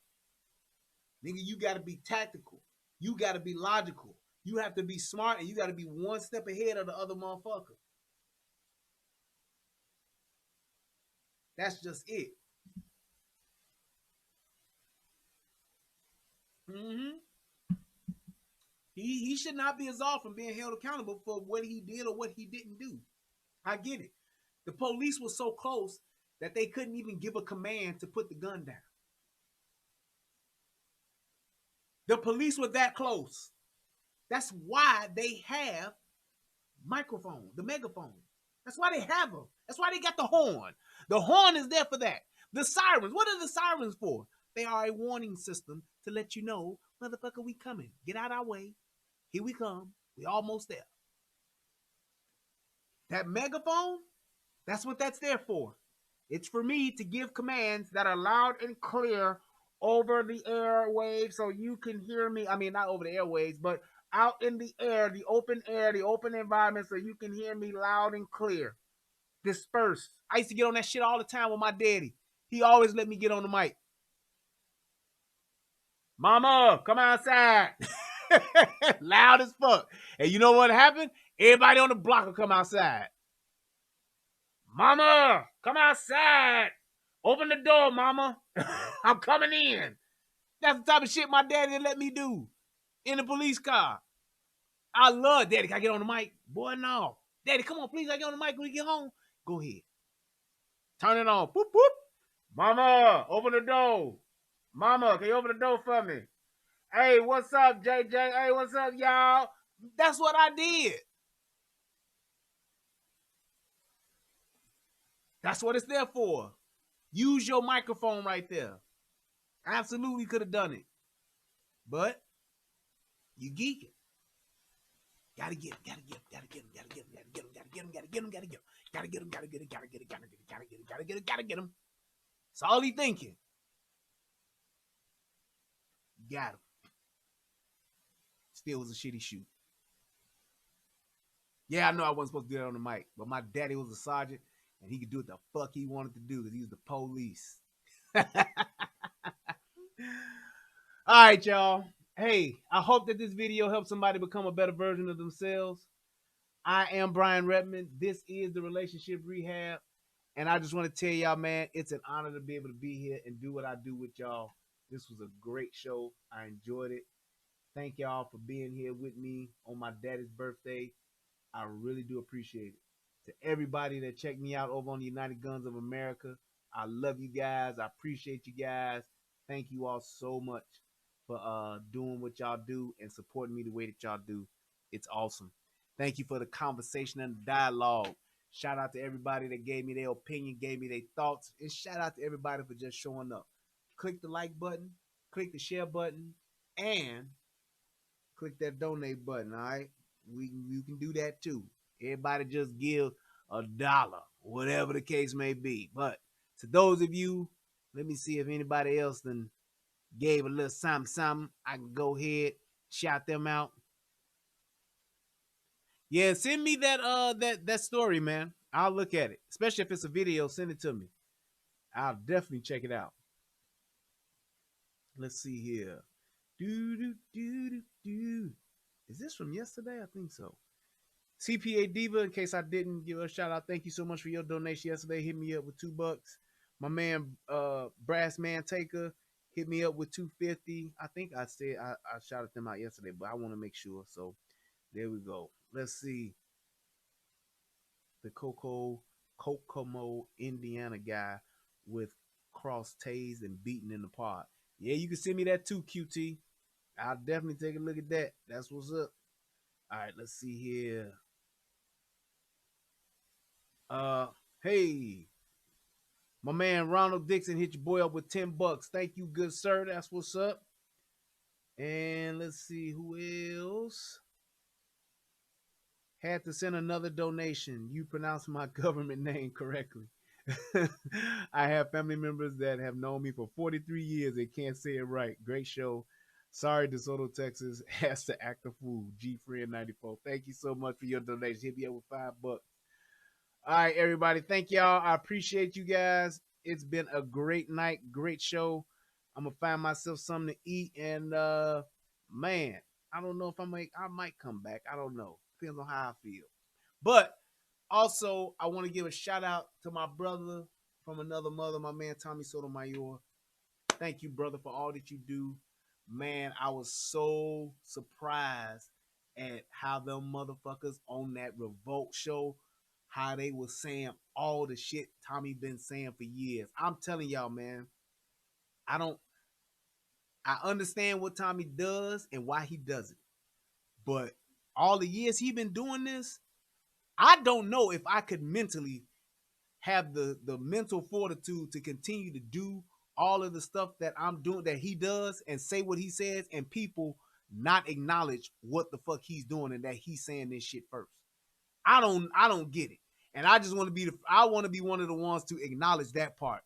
Nigga, you gotta be tactical. You gotta be logical. You have to be smart and you gotta be one step ahead of the other motherfucker. That's just it. He should not be absolved from being held accountable for what he did or what he didn't do. I get it. The police was so close that they couldn't even give a command to put the gun down. The police were that close. That's why they have microphones, the megaphone. That's why they have them. That's why they got the horn. The horn is there for that. The sirens, what are the sirens for? They are a warning system to let you know, motherfucker, we coming. Get out our way. Here we come. We almost there. That megaphone, that's what that's there for. It's for me to give commands that are loud and clear over the airwaves so you can hear me. I mean, not over the airwaves, but out in the air, the open environment so you can hear me loud and clear. Dispersed. I used to get on that shit all the time with my daddy. He always let me get on the mic. Mama, come outside. Loud as fuck. And you know what happened? Everybody on the block will come outside. Mama, come outside. Open the door, mama. I'm coming in. That's the type of shit my daddy let me do in the police car. I love daddy. Can I get on the mic? Boy, no. Daddy, come on, please. I get on the mic when we get home. Go ahead. Turn it on. Boop, boop. Mama, open the door. Mama, can you open the door for me? Hey, what's up, JJ? Hey, what's up, y'all? That's what I did. That's what it's there for. Use your microphone right there. Absolutely could have done it. But you geeking. Gotta get him, gotta get him, gotta get him, gotta get him, gotta get him, gotta get him, gotta get him, gotta get him, gotta get him, gotta get him, gotta get him, gotta get him, gotta get him, gotta get him, gotta get him. That's all he thinking. Got him. Still was a shitty shoot. Yeah, I know I wasn't supposed to do that on the mic, but my daddy was a sergeant, and he could do what the fuck he wanted to do because he was the police. All right, y'all. Hey, I hope that this video helps somebody become a better version of themselves. I am Brian Redmond. This is the Relationship Rehab. And I just want to tell y'all, man, it's an honor to be able to be here and do what I do with y'all. This was a great show. I enjoyed it. Thank y'all for being here with me on my daddy's birthday. I really do appreciate it. To everybody that checked me out over on the United Guns of America, I love you guys. I appreciate you guys. Thank you all so much for doing what y'all do and supporting me the way that y'all do. It's awesome. Thank you for the conversation and the dialogue. Shout out to everybody that gave me their opinion, gave me their thoughts, and shout out to everybody for just showing up. Click the like button, click the share button, and click that donate button, all right? You can do that too. Everybody just give $1, whatever the case may be. But to those of you, let me see if anybody else then gave a little something. I can go ahead, shout them out. Yeah, send me that story, man. I'll look at it. Especially if it's a video, send it to me. I'll definitely check it out. Let's see here. Is this from yesterday? I think so. CPA Diva, in case I didn't give a shout out, thank you so much for your donation yesterday. Hit me up with $2. My man Brass Man Taker hit me up with $2.50. I think I said I shouted them out yesterday, but I want to make sure. So there we go. Let's see. The Kokomo, Indiana guy with cross tased and beaten in the pod. Yeah, you can send me that too, QT. I'll definitely take a look at that. That's what's up. All right, let's see here. Hey, my man Ronald Dixon hit your boy up with $10. Thank you, good sir. That's what's up. And let's see who else. Had to send another donation. You pronounced my government name correctly. I have family members that have known me for 43 years. They can't say it right. Great show. Sorry, DeSoto, Texas has to act a fool. G-Friend94. Thank you so much for your donation. Hit me up with $5. All right, everybody. Thank y'all. I appreciate you guys. It's been a great night, great show. I'm gonna find myself something to eat, and man, I don't know if I might come back. I don't know. Depends on how I feel. But also, I want to give a shout out to my brother from another mother, my man Tommy Sotomayor. Thank you, brother, for all that you do. Man, I was so surprised at how them motherfuckers on that Revolt show, how they was saying all the shit Tommy been saying for years. I'm telling y'all, man, I understand what Tommy does and why he does it. But all the years he been doing this, I don't know if I could mentally have the mental fortitude to continue to do all of the stuff that I'm doing, that he does, and say what he says, and people not acknowledge what the fuck he's doing and that he's saying this shit first. I don't get it. And I just want to be I want to be one of the ones to acknowledge that part.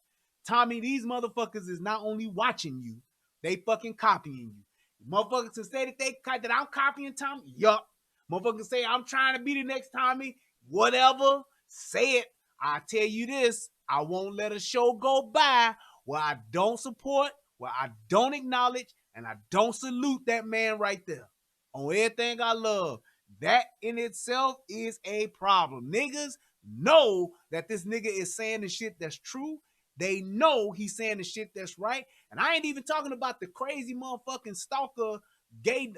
Tommy, these motherfuckers is not only watching you, they fucking copying you. Motherfuckers to say that I'm copying Tommy, yup. Motherfuckers say I'm trying to be the next Tommy, whatever, say it. I tell you this, I won't let a show go by where I don't support, where I don't acknowledge, and I don't salute that man right there. On everything I love. That in itself is a problem. Niggas know that this nigga is saying the shit that's true. They know he's saying the shit that's right. And I ain't even talking about the crazy motherfucking stalker gay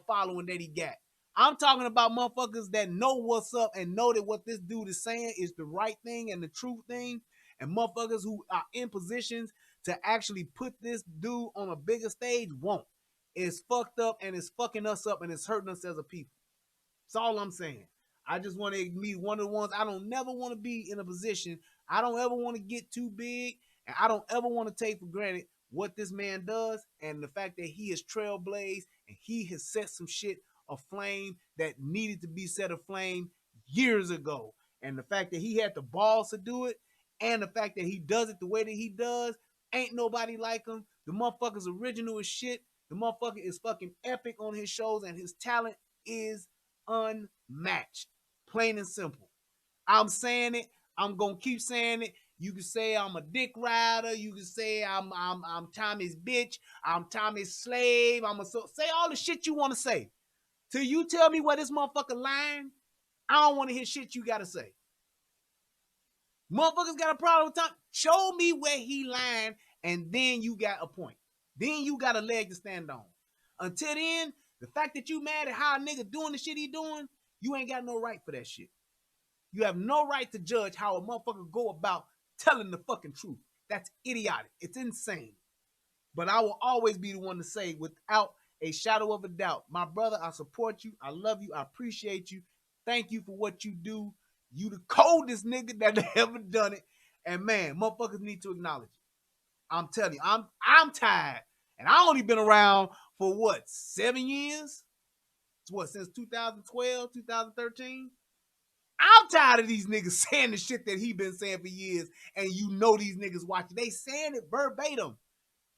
following that he got. I'm talking about motherfuckers that know what's up and know that what this dude is saying is the right thing and the true thing. And motherfuckers who are in positions to actually put this dude on a bigger stage won't. It's fucked up and it's fucking us up and it's hurting us as a people. That's all I'm saying. I just want to be one of the ones. I don't never want to be in a position. I don't ever want to get too big, and I don't ever want to take for granted what this man does and the fact that he is trailblazed and he has set some shit aflame that needed to be set aflame years ago. And the fact that he had the balls to do it and the fact that he does it the way that he does, ain't nobody like him. The motherfucker's original as shit. The motherfucker is fucking epic on his shows and his talent is unmatched. Plain and simple. I'm saying it. I'm gonna keep saying it. You can say I'm a dick rider. You can say I'm Tommy's bitch. I'm Tommy's slave. Say all the shit you want to say. Till you tell me where this motherfucker lying, I don't want to hear shit you gotta say. Motherfuckers got a problem with Tommy. Show me where he lying, and then you got a point. Then you got a leg to stand on. Until then, the fact that you mad at how a nigga doing the shit he doing, you ain't got no right for that shit. You have no right to judge how a motherfucker go about telling the fucking truth. That's idiotic. It's insane. But I will always be the one to say without a shadow of a doubt, my brother, I support you. I love you. I appreciate you. Thank you for what you do. You the coldest nigga that ever done it. And man, motherfuckers need to acknowledge it. I'm telling you, I'm tired. And I only been around for what, 7 years? Since 2012, 2013? I'm tired of these niggas saying the shit that he been saying for years, and you know these niggas watching. They saying it verbatim.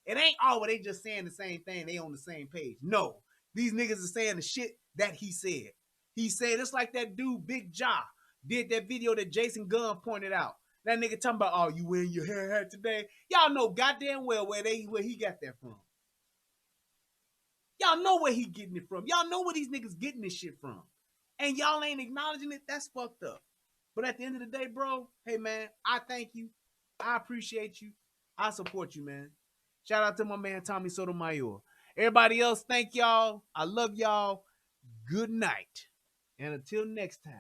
It ain't they just saying the same thing. They on the same page. No, these niggas are saying the shit that he said. He said it's like that dude Big Ja did that video that Jason Gunn pointed out. That nigga talking about, oh, you wearing your hair today? Y'all know goddamn well where he got that from. Y'all know where he getting it from. Y'all know where these niggas getting this shit from. And y'all ain't acknowledging it. That's fucked up. But at the end of the day, bro, hey, man, I thank you. I appreciate you. I support you, man. Shout out to my man, Tommy Sotomayor. Everybody else, thank y'all. I love y'all. Good night. And until next time.